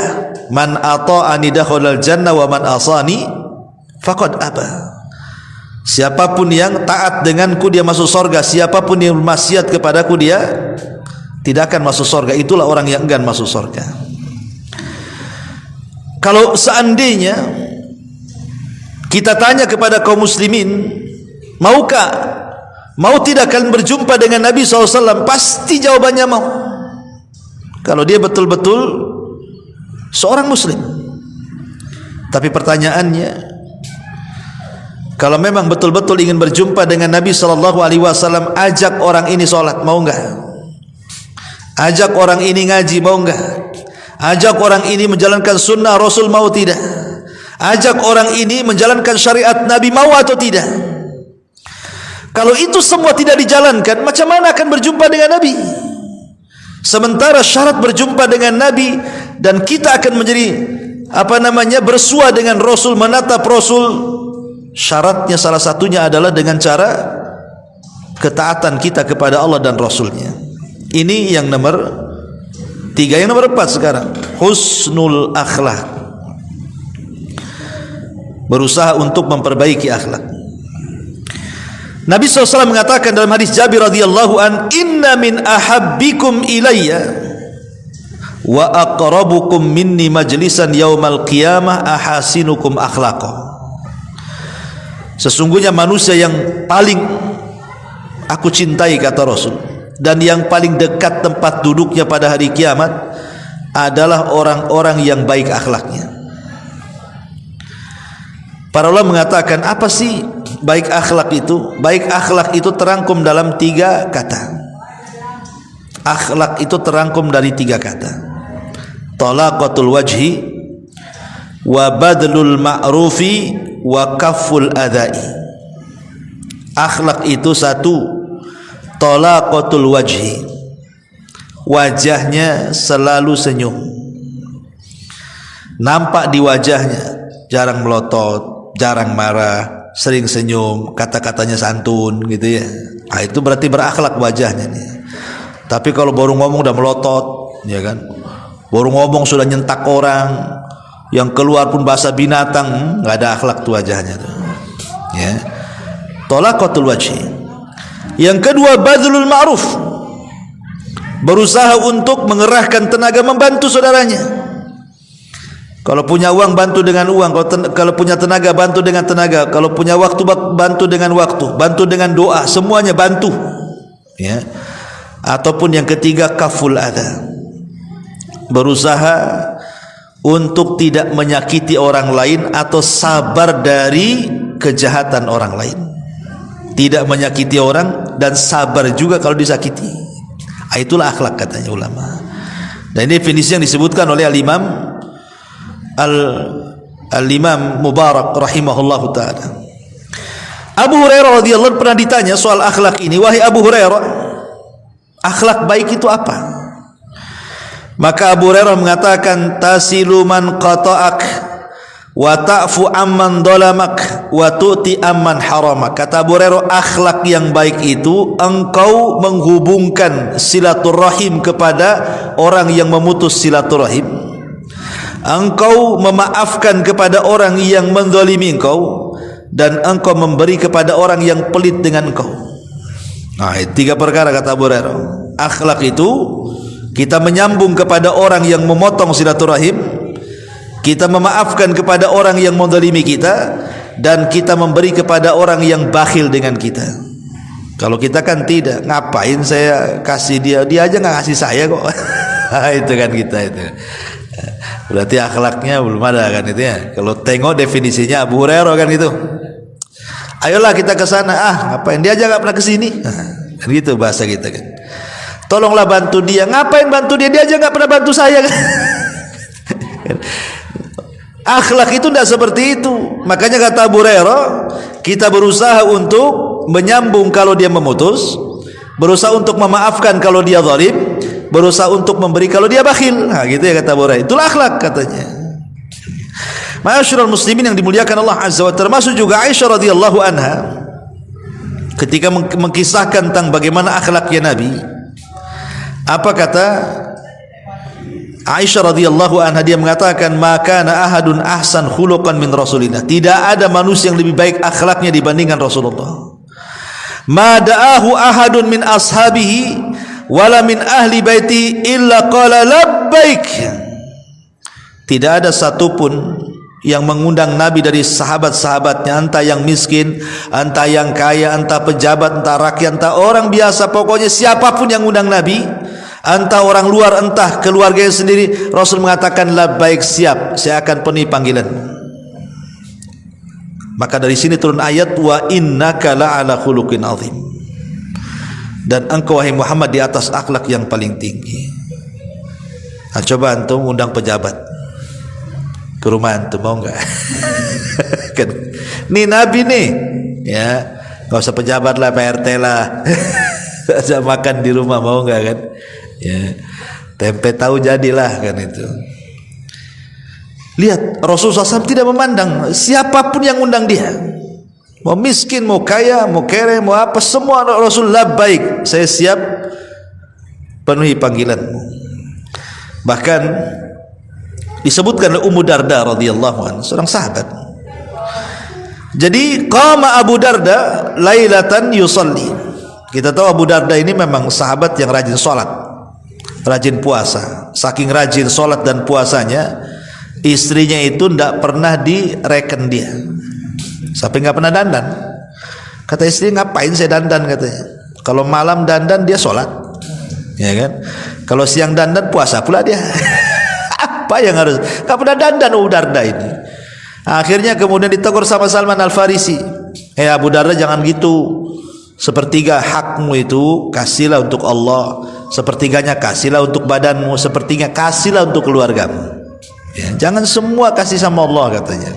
man ata'ani dakhalal jannah wa man asani faqad aba. Siapapun yang taat denganku dia masuk surga, siapapun yang bermaksiat kepadaku dia tidak akan masuk surga. Itulah orang yang enggan masuk surga. Kalau seandainya kita tanya kepada kaum muslimin, mau tidak kalian berjumpa dengan Nabi SAW? Pasti jawabannya mau. Kalau dia betul-betul seorang muslim. Tapi pertanyaannya, kalau memang betul-betul ingin berjumpa dengan Nabi SAW, ajak orang ini sholat, mau enggak? Ajak orang ini ngaji, mau enggak? Ajak orang ini menjalankan sunnah Rasul, mau tidak? Ajak orang ini menjalankan syariat Nabi, mau atau tidak? Kalau itu semua tidak dijalankan, macam mana akan berjumpa dengan Nabi? Sementara syarat berjumpa dengan Nabi dan kita akan menjadi bersua dengan Rasul, menatap Rasul, syaratnya salah satunya adalah dengan cara ketaatan kita kepada Allah dan Rasulnya. Ini yang nomor 3. Yang nomor 4 sekarang, husnul akhlak, berusaha untuk memperbaiki akhlak. Nabi SAW mengatakan dalam hadis Jabir radhiyallahu an, inna min ahabbikum ilayya wa aqrabukum minni majlisan yaumal qiyamah ahasinukum akhlaqa. Sesungguhnya manusia yang paling aku cintai, kata Rasul, dan yang paling dekat tempat duduknya pada hari kiamat adalah orang-orang yang baik akhlaknya. Para ulama mengatakan, apa sih baik akhlak itu? Baik akhlak itu terangkum dalam 3 kata. Akhlak itu terangkum dari 3 kata. Talaqatul wajhi wa badlul ma'rufi wa kafful adai. Akhlak itu 1, talaqatul wajhi, wajahnya selalu senyum, nampak di wajahnya jarang melotot, jarang marah, sering senyum, kata-katanya santun gitu ya. Nah, itu berarti berakhlak wajahnya nih. Tapi kalau baru ngomong udah melotot, ya kan, baru ngomong sudah nyentak orang, yang keluar pun bahasa binatang, nggak ada akhlak tuh wajahnya tuh. Ya, talaqatul wajhi. Yang kedua, badlul ma'ruf, berusaha untuk mengerahkan tenaga membantu saudaranya. Kalau punya uang bantu dengan uang, kalau punya tenaga bantu dengan tenaga, kalau punya waktu bantu dengan waktu, bantu dengan doa, semuanya bantu. Ya. Ataupun yang ketiga, kaful adha, berusaha untuk tidak menyakiti orang lain atau sabar dari kejahatan orang lain. Tidak menyakiti orang dan sabar juga kalau disakiti. Itulah akhlak, katanya ulama. Dan ini definisi yang disebutkan oleh Al-Imam Mubarak rahimahullahu ta'ala. Abu Hurairah radhiyallahu pernah ditanya soal akhlak ini, wahai Abu Hurairah, akhlak baik itu apa? Maka Abu Hurairah mengatakan, tasilu man qata'ak wa ta'fu amman dolamak wa tu'ti amman haramak. Kata Abu Hurairah, akhlak yang baik itu engkau menghubungkan silaturahim kepada orang yang memutus silaturahim, engkau memaafkan kepada orang yang menzalimi engkau, dan engkau memberi kepada orang yang pelit dengan engkau. Nah, 3 perkara kata Abu Hurairah. Akhlak itu kita menyambung kepada orang yang memotong silaturahim, kita memaafkan kepada orang yang menzalimi kita, dan kita memberi kepada orang yang bakhil dengan kita. Kalau kita kan tidak, ngapain saya kasih dia aja nggak kasih saya kok. Itu kan kita itu. Berarti akhlaknya belum ada kan itu ya. Kalau tengok definisinya Abu Hurairah kan gitu. Ayolah kita ke sana, ngapain dia aja nggak pernah ke sini. Kan gitu bahasa kita kan. tolonglah bantu dia. Ngapain bantu dia? Dia aja nggak pernah bantu saya. Akhlak itu tidak seperti itu. Makanya kata Abu Hurairah, kita berusaha untuk menyambung kalau dia memutus, berusaha untuk memaafkan kalau dia zalim, berusaha untuk memberi kalau dia bakhil. Nah, gitu ya kata Abu Hurairah. Itulah akhlak katanya. Ma'asyiral muslimin yang dimuliakan Allah Azza wa Jalla, termasuk juga Aisyah radhiyallahu anha ketika mengkisahkan tentang bagaimana akhlaknya Nabi. Apa kata Aisyah radhiyallahu anha? Dia mengatakan, maka ahadun ahsan khuluqan min Rasulillah. Tidak ada manusia yang lebih baik akhlaknya dibandingkan Rasulullah. Ma da'ahu ahadun min ashabihi wala min ahli baiti illa qala labbaik. Tidak ada satupun yang mengundang Nabi dari sahabat-sahabatnya, entah yang miskin, entah yang kaya, entah pejabat, entah rakyat, entah orang biasa, pokoknya siapapun yang undang Nabi, entah orang luar, entah keluarganya sendiri, Rasul mengatakan labbaik, siap, saya akan penuhi panggilan. Maka dari sini turun ayat, wa innaka la'ala khuluqin azim, dan engkau wahai Muhammad di atas akhlak yang paling tinggi. Nah, coba antum undang pejabat ke rumah antum, mau enggak? Kan nih Nabi nih, ya enggak usah pejabat lah, PRT lah. Saja makan di rumah, mau enggak kan? Ya, tempe tahu jadilah kan itu. Lihat, Rasulullah SAW tidak memandang siapapun yang undang dia, mau miskin, mau kaya, mau kere, mau apa, semua Rasul labbaik, saya siap penuhi panggilanmu. Bahkan disebutkan oleh Ummu Darda radhiyallahu anha, seorang sahabat. Jadi qama Abu Darda lailatan yusalli. Kita tahu Abu Darda ini memang sahabat yang rajin sholat, rajin puasa. Saking rajin sholat dan puasanya, istrinya itu tidak pernah direken dia, sampai nggak pernah dandan. Kata istri, ngapain saya dandan katanya? Kalau malam dandan dia sholat, ya kan? Kalau siang dandan puasa pula dia. Apa yang harus? Nggak pernah dandan Abu Darda ini. Akhirnya kemudian ditegur sama Salman Al Farisi, Abu Darda jangan gitu. Sepertiga hakmu itu kasihlah untuk Allah, sepertiganya kasihlah untuk badanmu, sepertiga kasihlah untuk keluargamu. Ya, jangan semua kasih sama Allah katanya.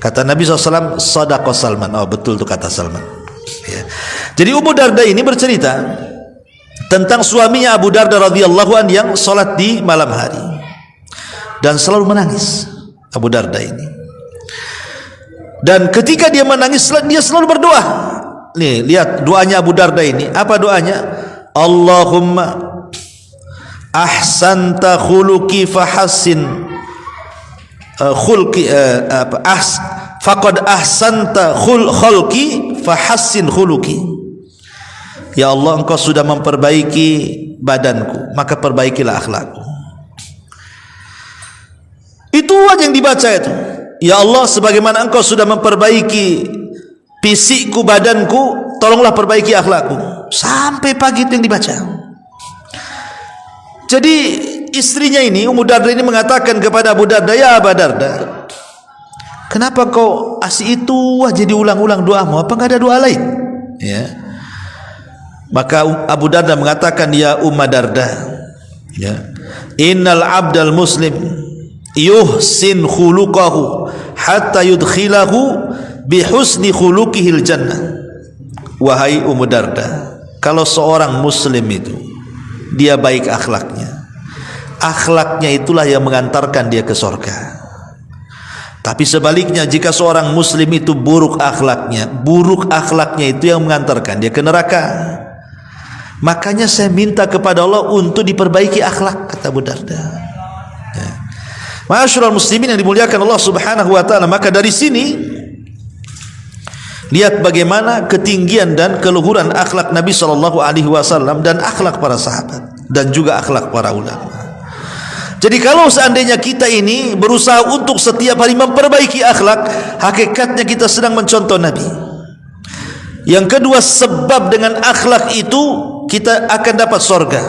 Kata Nabi SAW, sadaqah Salman. Oh betul itu kata Salman. Ya. Jadi Ummu Darda ini bercerita tentang suaminya Abu Darda radhiyallahu anhu yang sholat di malam hari dan selalu menangis. Abu Darda ini, dan ketika dia menangis dia selalu berdoa. Nih lihat doanya Abu Darda ini. Apa doanya? Allahumma ahsanta khuluqi fahassin khulqi faqad ahsanta khulqi fahassin khuluqi. Ya Allah, engkau sudah memperbaiki badanku, maka perbaikilah akhlakku. Itu aja yang dibaca itu. Ya Allah, sebagaimana engkau sudah memperbaiki fisikku, badanku, tolonglah perbaiki akhlakku. Sampai pagi itu yang dibaca. Jadi istrinya ini, Ummu Darda ini mengatakan kepada Abu Darda, ya Abu Darda, kenapa kau asih itu aja diulang-ulang doamu? Apa enggak ada doa lain? Ya. Maka Abu Darda mengatakan, ya Ummu Darda, ya, innal abdal muslim yuhsin khuluqahu hatta yudkhilahu bihusni khuluqihil jannah. Wahai Ummu Darda, kalau seorang muslim itu dia baik akhlaknya, akhlaknya itulah yang mengantarkan dia ke surga. Tapi sebaliknya, jika seorang muslim itu buruk akhlaknya itu yang mengantarkan dia ke neraka. Makanya saya minta kepada Allah untuk diperbaiki akhlak, kata Abu Darda. Ya. Ma'asyiral muslimin yang dimuliakan Allah Subhanahu wa taala, maka dari sini lihat bagaimana ketinggian dan keluhuran akhlak Nabi sallallahu alaihi wasallam dan akhlak para sahabat dan juga akhlak para ulama. Jadi kalau seandainya kita ini berusaha untuk setiap hari memperbaiki akhlak, hakikatnya kita sedang mencontoh Nabi. Yang kedua, sebab dengan akhlak itu kita akan dapat surga.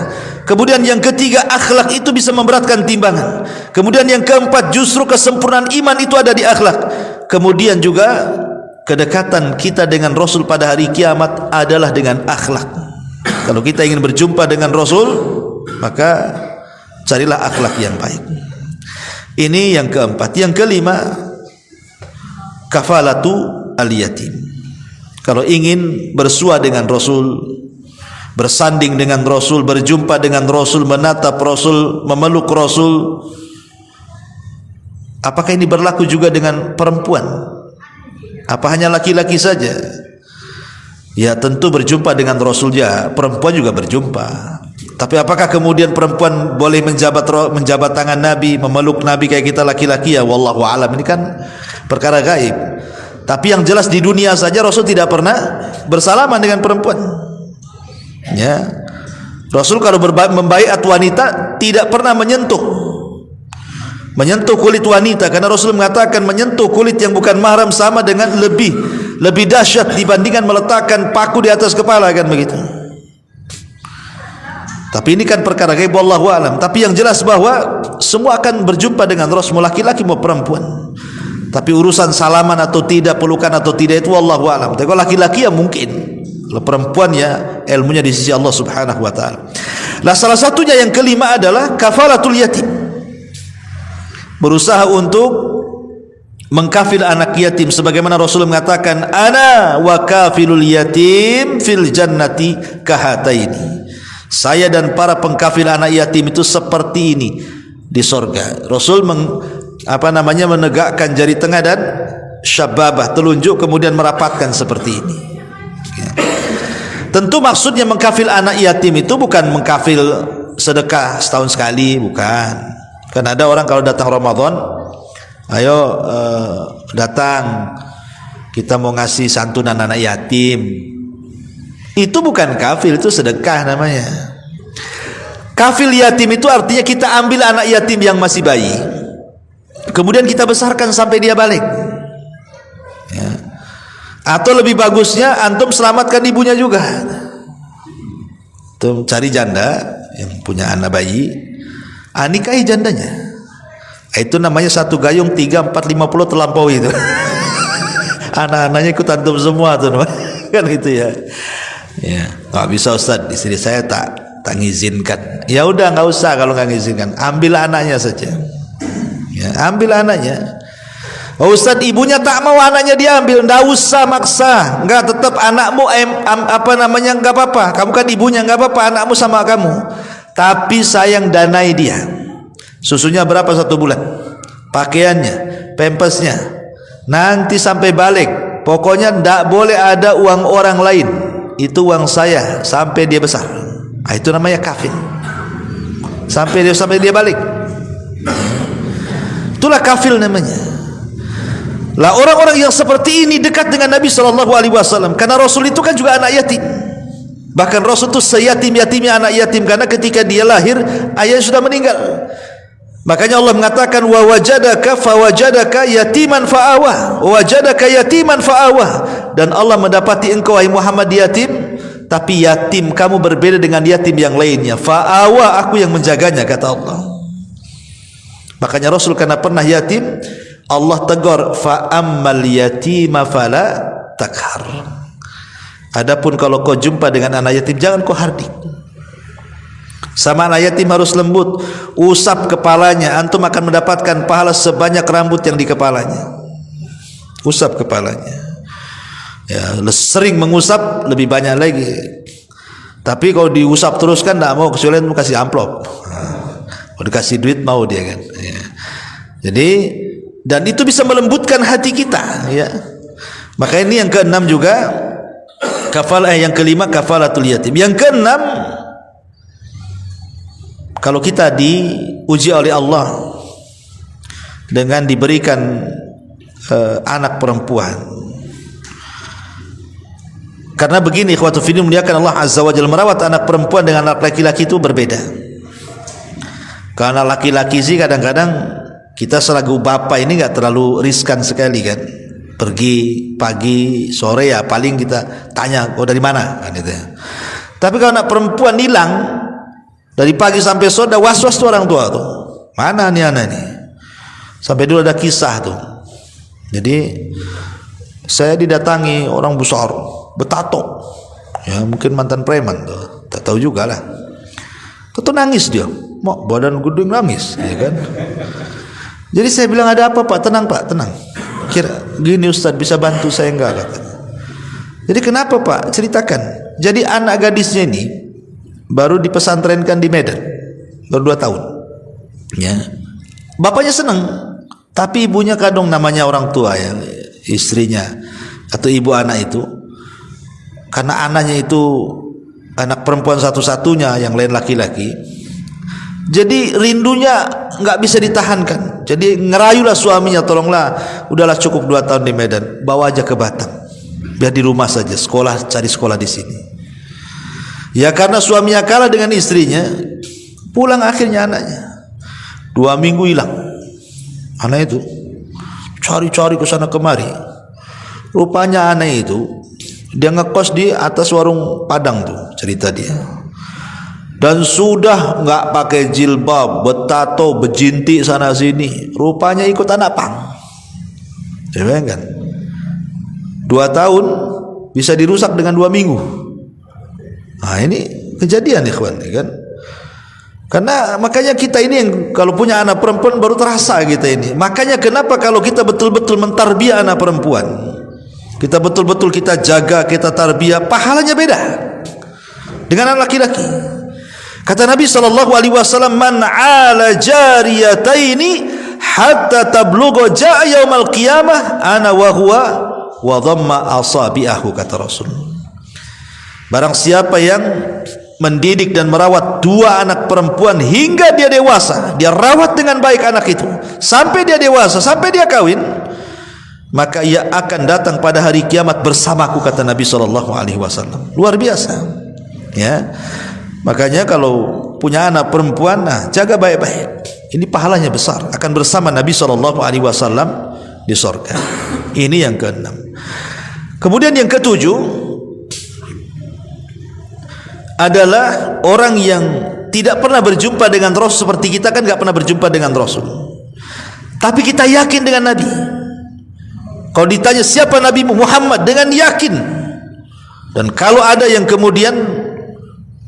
Kemudian yang ketiga, akhlak itu bisa memberatkan timbangan. Kemudian yang keempat, justru kesempurnaan iman itu ada di akhlak. Kemudian juga kedekatan kita dengan Rasul pada hari kiamat adalah dengan akhlak. Kalau kita ingin berjumpa dengan Rasul, maka carilah akhlak yang baik. Ini yang keempat. Yang kelima, kafalatu al-yatim. Kalau ingin bersua dengan Rasul, bersanding dengan Rasul, berjumpa dengan Rasul, menatap Rasul, memeluk Rasul, apakah ini berlaku juga dengan perempuan? Apa hanya laki-laki saja? Ya tentu berjumpa dengan Rasul ya, perempuan juga berjumpa. Tapi apakah kemudian perempuan boleh menjabat tangan Nabi, memeluk Nabi kayak kita laki-laki? Ya wallahu alam, ini kan perkara gaib. Tapi yang jelas di dunia saja Rasul tidak pernah bersalaman dengan perempuan. Ya, Rasul kalau membaiat wanita tidak pernah menyentuh kulit wanita, karena Rasul mengatakan menyentuh kulit yang bukan mahram sama dengan lebih dahsyat dibandingkan meletakkan paku di atas kepala, kan begitu. Tapi ini kan perkara gaib wallahu alam. Tapi yang jelas bahwa semua akan berjumpa dengan Rasul, laki-laki mau perempuan. Tapi urusan salaman atau tidak, pelukan atau tidak, itu wallahu alam. Tapi kalau laki-laki ya mungkin. Kalau perempuan ya ilmunya di sisi Allah Subhanahu wa taala. Nah, salah satunya yang kelima adalah kafalatul yatim. Berusaha untuk mengkafil anak yatim, sebagaimana Rasul mengatakan, ana wa kafilul yatim fil jannati kahataini. Saya dan para pengkafil anak yatim itu seperti ini di sorga. Rasul menegakkan jari tengah dan syababah, telunjuk, kemudian merapatkan seperti ini. Ya. Tentu maksudnya mengkafil anak yatim itu bukan mengkafil sedekah setahun sekali, bukan. Kan ada orang kalau datang Ramadan, ayo datang, kita mau ngasih santunan anak yatim. Itu bukan kafil, itu sedekah namanya. Kafil yatim itu artinya kita ambil anak yatim yang masih bayi, kemudian kita besarkan sampai dia balik. Ya. Atau lebih bagusnya antum selamatkan ibunya juga. Antum cari janda yang punya anak bayi, nikahi jandanya. Itu namanya satu gayung 3, 4, 50 terlampaui itu. Anak-anaknya ikut antum semua tuh, kan gitu ya. Ya, nggak bisa Ustaz, istri saya tak ngizinkan. Ya udah nggak usah, kalau nggak ngizinkan, ambil anaknya saja. Ya, ambil anaknya. Oh Ustaz, ibunya tak mau anaknya diambil, nggak usah maksa. Nggak, tetap anakmu nggak apa-apa. Kamu kan ibunya, nggak apa-apa, anakmu sama kamu. Tapi sayang danai dia. Susunya berapa 1 bulan? Pakaiannya, pampasnya. Nanti sampai balik, pokoknya nggak boleh ada uang orang lain. Itu uang saya sampai dia besar. Itu namanya kafil. Sampai dia balik. Itulah kafil namanya. Lah orang-orang yang seperti ini dekat dengan Nabi SAW, karena Rasul itu kan juga anak yatim. Bahkan Rasul itu seyatim-yatimnya anak yatim, karena ketika dia lahir ayahnya sudah meninggal. Makanya Allah mengatakan wa wajadaka fawajadaka yatiman fa'awa, wajadaka yatiman fa'awa. Dan Allah mendapati engkau wahai Muhammad yatim, tapi yatim kamu berbeda dengan yatim yang lainnya. Fa'awa, aku yang menjaganya, kata Allah. Makanya Rasul karena pernah yatim, Allah tegur, fa'ammal yatima fala takhar. Adapun kalau kau jumpa dengan anak yatim, jangan kau hardik. Sama anak yatim harus lembut, usap kepalanya, antum akan mendapatkan pahala sebanyak rambut yang di kepalanya. Usap kepalanya. Ya, sering mengusap lebih banyak lagi. Tapi kalau diusap terus kan tidak mau, kecuali mau kasih amplop. Kalau dikasih duit mau dia kan. Ya. Jadi, dan itu bisa melembutkan hati kita. Ya. Maka ini yang keenam juga, yang kelima kafalatul yatim. Yang keenam, kalau kita diuji oleh Allah dengan diberikan anak perempuan, karena begini ikhwatu fillah, muliakan Allah Azza wa Jalla, merawat anak perempuan dengan anak laki-laki itu berbeda. Karena laki-laki sih kadang-kadang kita selaku bapak ini nggak terlalu riskan sekali kan, pergi pagi sore ya paling kita tanya kau dari mana kan itu. Tapi kalau anak perempuan hilang dari pagi sampai sore, was-was tuh orang tua tuh, mana nih anak nih. Sampai dulu ada kisah tuh. Jadi saya didatangi orang besar, betato, Ya mungkin mantan preman tuh, tak tahu juga lah. Tuh nangis dia, mau badan gede nangis, ya kan? Jadi saya bilang, ada apa Pak? Tenang Pak, tenang. Kira gini Ustaz, bisa bantu saya enggak? Kata. Jadi kenapa Pak? Ceritakan. Jadi anak gadisnya ini baru dipesantrenkan di Medan, baru 2 tahun. Ya, bapaknya senang, tapi ibunya kadang, namanya orang tua ya, istrinya atau ibu anak itu, karena anaknya itu anak perempuan satu-satunya, yang lain laki-laki, jadi rindunya nggak bisa ditahankan. Jadi ngerayulah suaminya, tolonglah, udahlah cukup 2 tahun di Medan, bawa aja ke Batam, biar di rumah saja, sekolah, cari sekolah di sini. Ya karena suaminya kalah dengan istrinya, pulang akhirnya anaknya 2 minggu hilang. Anak itu cari-cari ke sana kemari. Rupanya anak itu dia ngekos di atas warung Padang tuh, cerita dia. Dan sudah nggak pakai jilbab, betato, bejinti sana sini. Rupanya ikut anak pang. Ya kan? 2 tahun bisa dirusak dengan 2 minggu. Nah ini kejadian ikhwan, ya kan? Karena makanya kita ini yang kalau punya anak perempuan baru terasa kita ini. Makanya kenapa kalau kita betul-betul mentarbiyah anak perempuan, kita betul-betul kita jaga, kita tarbiyah, pahalanya beda dengan anak laki-laki. Kata Nabi SAW, man ala jariyataini hatta tablugha ja'a yaumal qiyamah ana wa huwa wa dhamma asabi'ahu, kata Rasul. Barang siapa yang mendidik dan merawat 2 anak perempuan hingga dia dewasa, dia rawat dengan baik anak itu sampai dia dewasa, sampai dia kawin, maka ia akan datang pada hari kiamat bersamaku, kata Nabi SAW. Luar biasa ya. Makanya kalau punya anak perempuan, nah jaga baik-baik, ini pahalanya besar, akan bersama Nabi SAW di surga. Ini yang ke-6. Kemudian yang ke-7 adalah orang yang tidak pernah berjumpa dengan Rasul. Seperti kita kan gak pernah berjumpa dengan Rasul, tapi kita yakin dengan Nabi. Kalau ditanya siapa Nabi Muhammad, dengan yakin. Dan kalau ada yang kemudian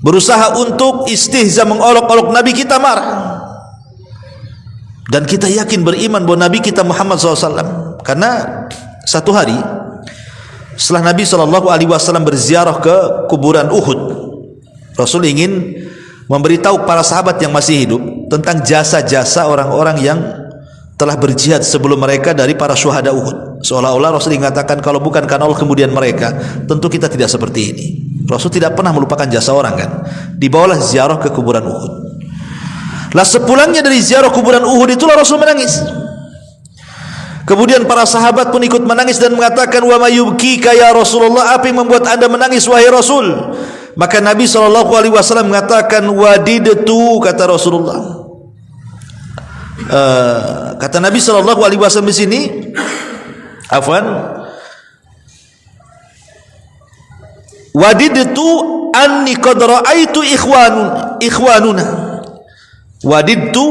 berusaha untuk istihza, mengolok-olok Nabi, kita marah. Dan kita yakin beriman bahwa Nabi kita Muhammad SAW. Karena satu hari setelah Nabi SAW berziarah ke kuburan Uhud, Rasul ingin memberitahu para sahabat yang masih hidup tentang jasa-jasa orang-orang yang telah berjihad sebelum mereka dari para syuhada Uhud. Seolah-olah Rasul mengatakan, kalau bukan karena Allah kemudian mereka, tentu kita tidak seperti ini. Rasul tidak pernah melupakan jasa orang kan. Dibawalah ziarah ke kuburan Uhud. Lah sepulangnya dari ziarah kuburan Uhud itulah Rasul menangis. Kemudian para sahabat pun ikut menangis dan mengatakan, wa mayyubkika ya Rasulullah, apa yang membuat anda menangis wahai Rasul? Maka Nabi SAW mengatakan, wadidtu, kata Rasulullah. Kata Nabi SAW di sini, afwan, wadidtu anni qad ra'aitu ikhwanuna. Wadidtu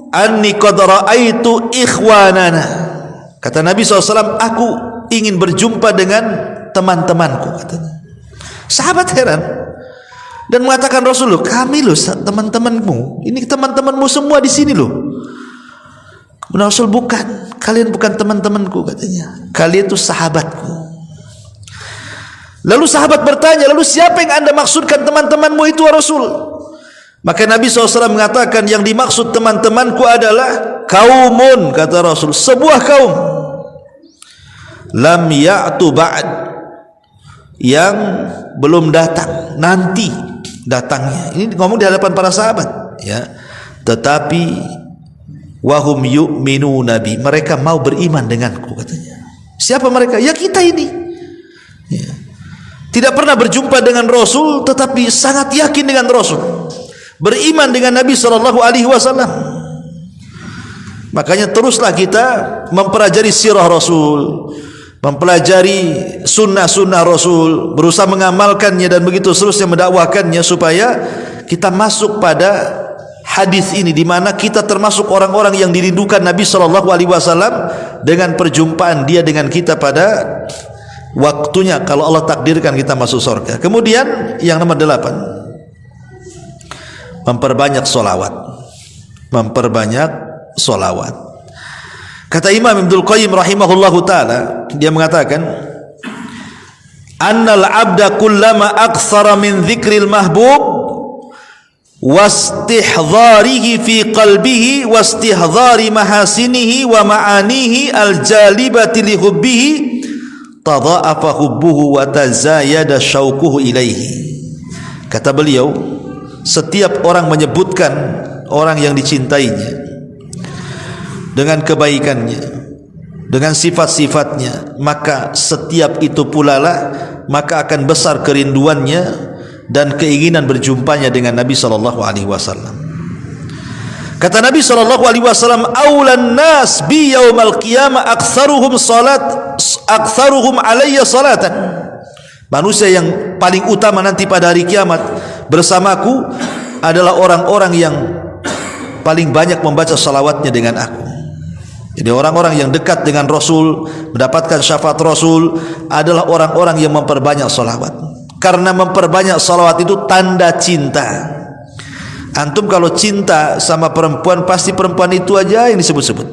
anni qad ra'aitu ikhwanana. Kata Nabi SAW, aku ingin berjumpa dengan teman-temanku, katanya. Sahabat heran dan mengatakan, Rasul, kami loh teman-temanmu, ini teman-temanmu semua di sini loh. Kemudian Rasul, bukan, kalian bukan teman-temanku, katanya, kalian itu sahabatku. Lalu sahabat bertanya, lalu siapa yang anda maksudkan teman-temanmu itu, Rasul? Maka Nabi SAW mengatakan, yang dimaksud teman-temanku adalah kaumun, kata Rasul, sebuah kaum, lam ya'tu ba'd, yang belum datang, nanti datangnya. Ini ngomong di hadapan para sahabat ya. Tetapi wahum yu'minu nabi, mereka mau beriman denganku, katanya. Siapa mereka? Ya kita ini ya. Tidak pernah berjumpa dengan Rasul, tetapi sangat yakin dengan Rasul, beriman dengan Nabi SAW. Makanya teruslah kita mempelajari sirah Rasul, mempelajari sunnah-sunnah Rasul, berusaha mengamalkannya dan begitu seterusnya, mendakwahkannya, supaya kita masuk pada hadis ini, di mana kita termasuk orang-orang yang dirindukan Nabi SAW dengan perjumpaan dia dengan kita pada waktunya kalau Allah takdirkan kita masuk surga. Kemudian yang nomor 8, memperbanyak solawat. Memperbanyak solawat. Kata Imam Ibnul Qayyim rahimahullahu ta'ala, dia mengatakan, annal abda kullama aktsara min dzikril mahbub wastihdharihi fi qalbihi wastihdhari mahasinihi wa ma'anihi aljalibati li hubbihi tadha'afa hubbuhu wa tazayada syauquhu ilaihi. Kata beliau, setiap orang menyebutkan orang yang dicintainya dengan kebaikannya, dengan sifat-sifatnya, maka setiap itu pula lah maka akan besar kerinduannya dan keinginan berjumpanya dengan Nabi sallallahu alaihi wasallam. Kata Nabi sallallahu alaihi wasallam, aulan nas bi yaumal qiyamah aktsaruhum alayya salatan. Manusia yang paling utama nanti pada hari kiamat bersamaku adalah orang-orang yang paling banyak membaca salawatnya dengan aku. Jadi orang-orang yang dekat dengan Rasul, mendapatkan syafaat Rasul adalah orang-orang yang memperbanyak salawat. Karena memperbanyak salawat itu tanda cinta. Antum kalau cinta sama perempuan, pasti perempuan itu aja yang disebut-sebut.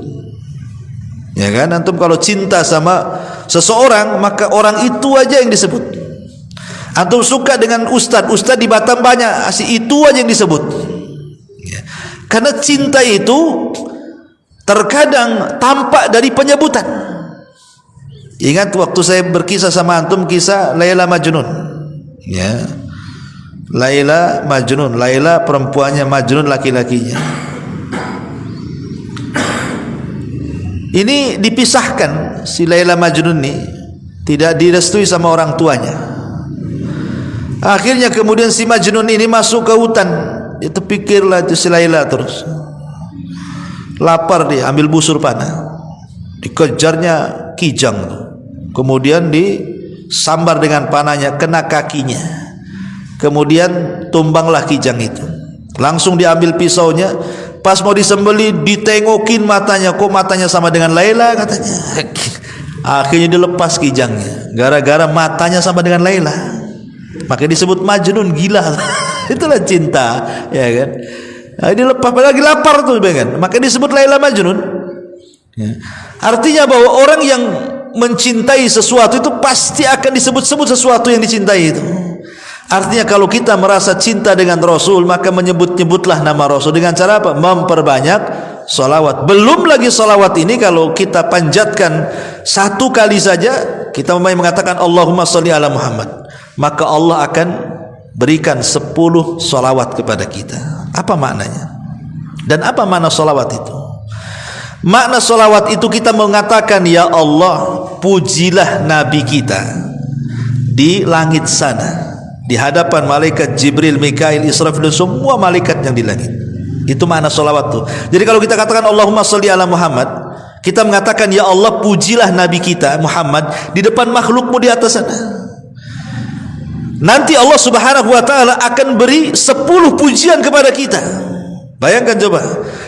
Ya kan? Antum kalau cinta sama seseorang, maka orang itu aja yang disebut. Antum suka dengan ustadz di Batam banyak, itu aja yang disebut. Ya. Karena cinta itu terkadang tampak dari penyebutan. Ingat waktu saya berkisah sama antum kisah Laila Majnun, ya, Laila Majnun, Laila perempuannya, Majnun laki-lakinya. Ini dipisahkan, si Laila Majnun ini tidak direstui sama orang tuanya. Akhirnya kemudian si Majnun ini masuk ke hutan. Itu pikirlah itu si Laila terus. Lapar dia, ambil busur panah, dikejarnya kijang, kemudian disambar dengan panahnya, kena kakinya, kemudian tumbanglah kijang itu. Langsung diambil pisaunya, pas mau disembeli ditengokin matanya, kok matanya sama dengan Laila katanya. Akhirnya dilepas kijangnya, gara-gara matanya sama dengan Laila, makanya disebut Majnun, gila. Itulah cinta, ya kan. Nah, dia lepas lagi lapar tuh, kan? Maka disebut Laila Majnun. Ya. Artinya bahwa orang yang mencintai sesuatu itu pasti akan disebut-sebut sesuatu yang dicintai itu. Artinya kalau kita merasa cinta dengan Rasul, maka menyebut-nyebutlah nama Rasul dengan cara apa? Memperbanyak salawat. Belum lagi salawat ini kalau kita panjatkan satu kali saja, kita mengatakan Allahumma sholli ala Muhammad, maka Allah akan berikan 10 salawat kepada kita. Apa maknanya? Dan apa makna salawat itu? Makna salawat itu kita mengatakan, ya Allah, pujilah Nabi kita di langit sana, di hadapan malaikat Jibril, Mikail, Israfil, semua malaikat yang di langit. Itu makna salawat itu. Jadi kalau kita katakan Allahumma sholli ala Muhammad, kita mengatakan, ya Allah, pujilah Nabi kita Muhammad di depan makhlukmu di atas sana. Nanti Allah subhanahu wa ta'ala akan beri 10 pujian kepada kita. Bayangkan coba,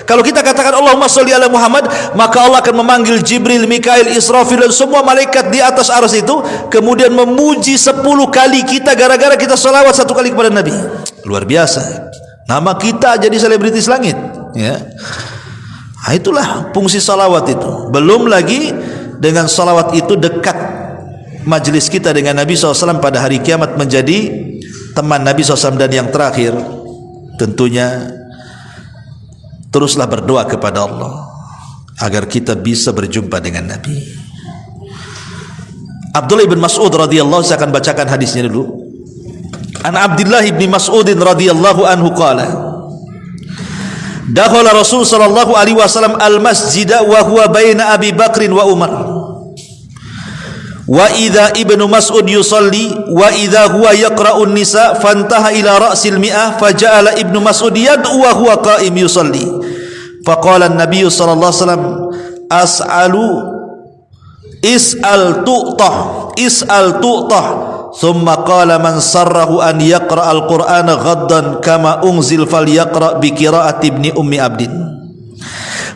kalau kita katakan Allahumma sholli ala Muhammad, maka Allah akan memanggil Jibril, Mikail, Israfil dan semua malaikat di atas arsy itu, kemudian memuji 10 kali kita gara-gara kita salawat 1 kali kepada Nabi. Luar biasa. Nama kita jadi selebritis langit, ya. Nah, itulah fungsi salawat itu. Belum lagi dengan salawat itu dekat majelis kita dengan Nabi SAW pada hari kiamat, menjadi teman Nabi SAW. Dan yang terakhir, tentunya teruslah berdoa kepada Allah agar kita bisa berjumpa dengan Nabi. Abdullah bin Mas'ud radhiyallahu, saya akan bacakan hadisnya dulu. An Abdullah bin Mas'ud radhiyallahu anhu qala, dakhala Rasul sallallahu alaihi wasallam al-masjida wa huwa baina Abi Bakrin wa Umar. Wa idza Ibnu Mas'ud yusalli wa idza huwa yaqra'un nisa fantaha ila ra'sil mi'ah faja'ala Ibnu Mas'ud yad'u wa huwa qa'im yusalli faqala an-nabiy sallallahu alaihi wasallam as'alu is'al tu'tah thumma qala man sarrahu an yaqra' al-Qur'ana ghaddan kama unzil falyaqra' bi qira'ati ibni ummi abdin.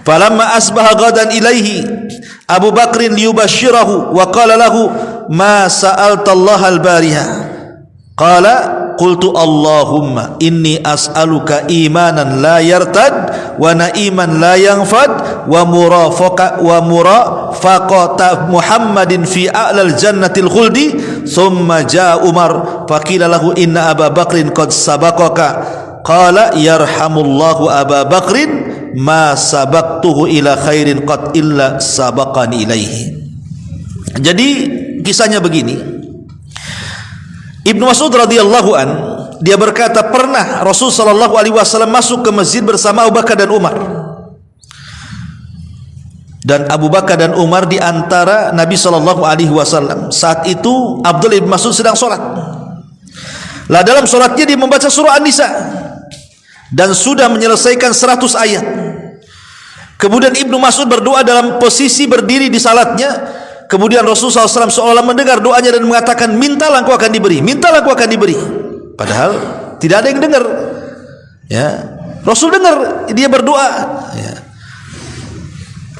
Falamma asbaha ghadan ilaihi Abu Bakrin liyubashirahu wa qala lahu ma sa'altallaha al-bariha. Qala qultu Allahumma inni as'aluka imanan la yartad wa na'iman la yanfad wa murafaqata Muhammadin fi a'lal jannatil khuldi. Thumma jaa Umar faqila lahu inna Aba Bakrin qad sabaqaka. Qala yarhamullahu Aba Bakrin ma sabaqtuhu ila khairin qad illa sabaqani ilaihi. Jadi kisahnya begini. Ibnu Mas'ud radhiyallahu an, dia berkata pernah Rasul sallallahu alaihi wasallam masuk ke masjid bersama Abu Bakar dan Umar. Dan Abu Bakar dan Umar di antara Nabi sallallahu alaihi wasallam. Saat itu Abdullah bin Mas'ud sedang sholat. Lah dalam sholatnya dia membaca surah An-Nisa dan sudah menyelesaikan 100 ayat. Kemudian Ibnu Mas'ud berdoa dalam posisi berdiri di salatnya. Kemudian Rasulullah SAW seolah mendengar doanya dan mengatakan, mintalah engkau akan diberi, mintalah engkau akan diberi. Padahal tidak ada yang dengar. Ya, Rasul dengar dia berdoa. Ya.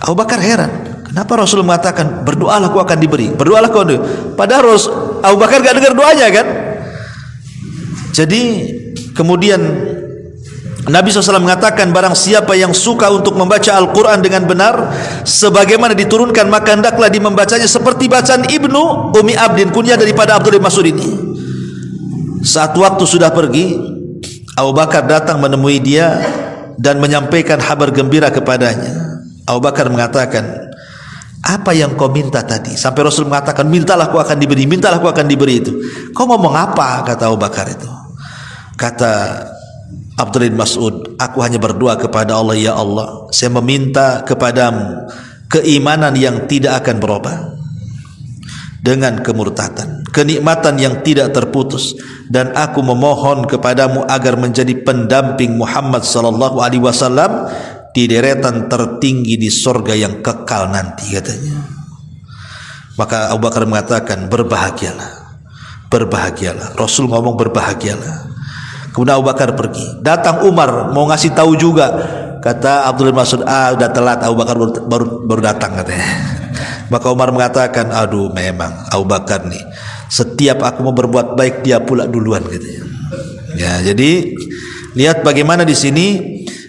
Abu Bakar heran, kenapa Rasul mengatakan berdoalah engkau akan diberi, berdoalah engkau. Padahal Abu Bakar gak dengar doanya kan. Jadi kemudian Nabi SAW mengatakan barang siapa yang suka untuk membaca Al-Quran dengan benar sebagaimana diturunkan, maka hendaklah dia membacanya seperti bacaan Ibnu Umi Abdin, kunyah daripada Abdullah bin Mas'ud ini. Saat waktu sudah pergi, Abu Bakar datang menemui dia dan menyampaikan kabar gembira kepadanya. Abu Bakar mengatakan, apa yang kau minta tadi? Sampai Rasul mengatakan, mintalah kau akan diberi, mintalah kau akan diberi itu. Kau ngomong apa? Kata Abu Bakar itu. Kata Abdullah bin Mas'ud, aku hanya berdoa kepada Allah, ya Allah, saya meminta kepadamu keimanan yang tidak akan berubah dengan kemurtadan, kenikmatan yang tidak terputus, dan aku memohon kepadamu agar menjadi pendamping Muhammad sallallahu alaihi wasallam di deretan tertinggi di surga yang kekal nanti, katanya. Maka Abu Bakar mengatakan, berbahagialah, berbahagialah. Rasul ngomong berbahagialah. Kemudian Abu Bakar pergi. Datang Umar mau ngasih tahu juga. Kata Abdullah bin Mas'ud, udah telat, Abu Bakar baru datang, katanya. Maka Umar mengatakan, aduh memang Abu Bakar nih, setiap aku mau berbuat baik dia pula duluan, katanya. Ya, jadi lihat bagaimana di sini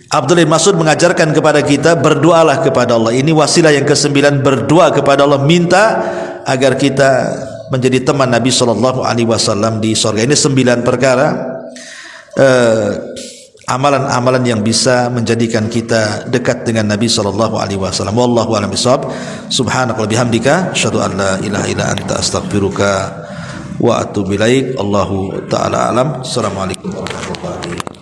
Abdullah bin Mas'ud mengajarkan kepada kita, berdoalah kepada Allah. Ini wasilah yang ke-9, berdoa kepada Allah, minta agar kita menjadi teman Nabi sallallahu alaihi wasallam di surga. Ini 9 perkara amalan-amalan yang bisa menjadikan kita dekat dengan Nabi sallallahu alaihi wasallam. Wallahu a'lam bishawab. Subhanakallahumma bihamdika asyhadu an la ilaha illa anta astaghfiruka wa atubu ilaik. Allahu taala alam. Assalamualaikum warahmatullahi wabarakatuh.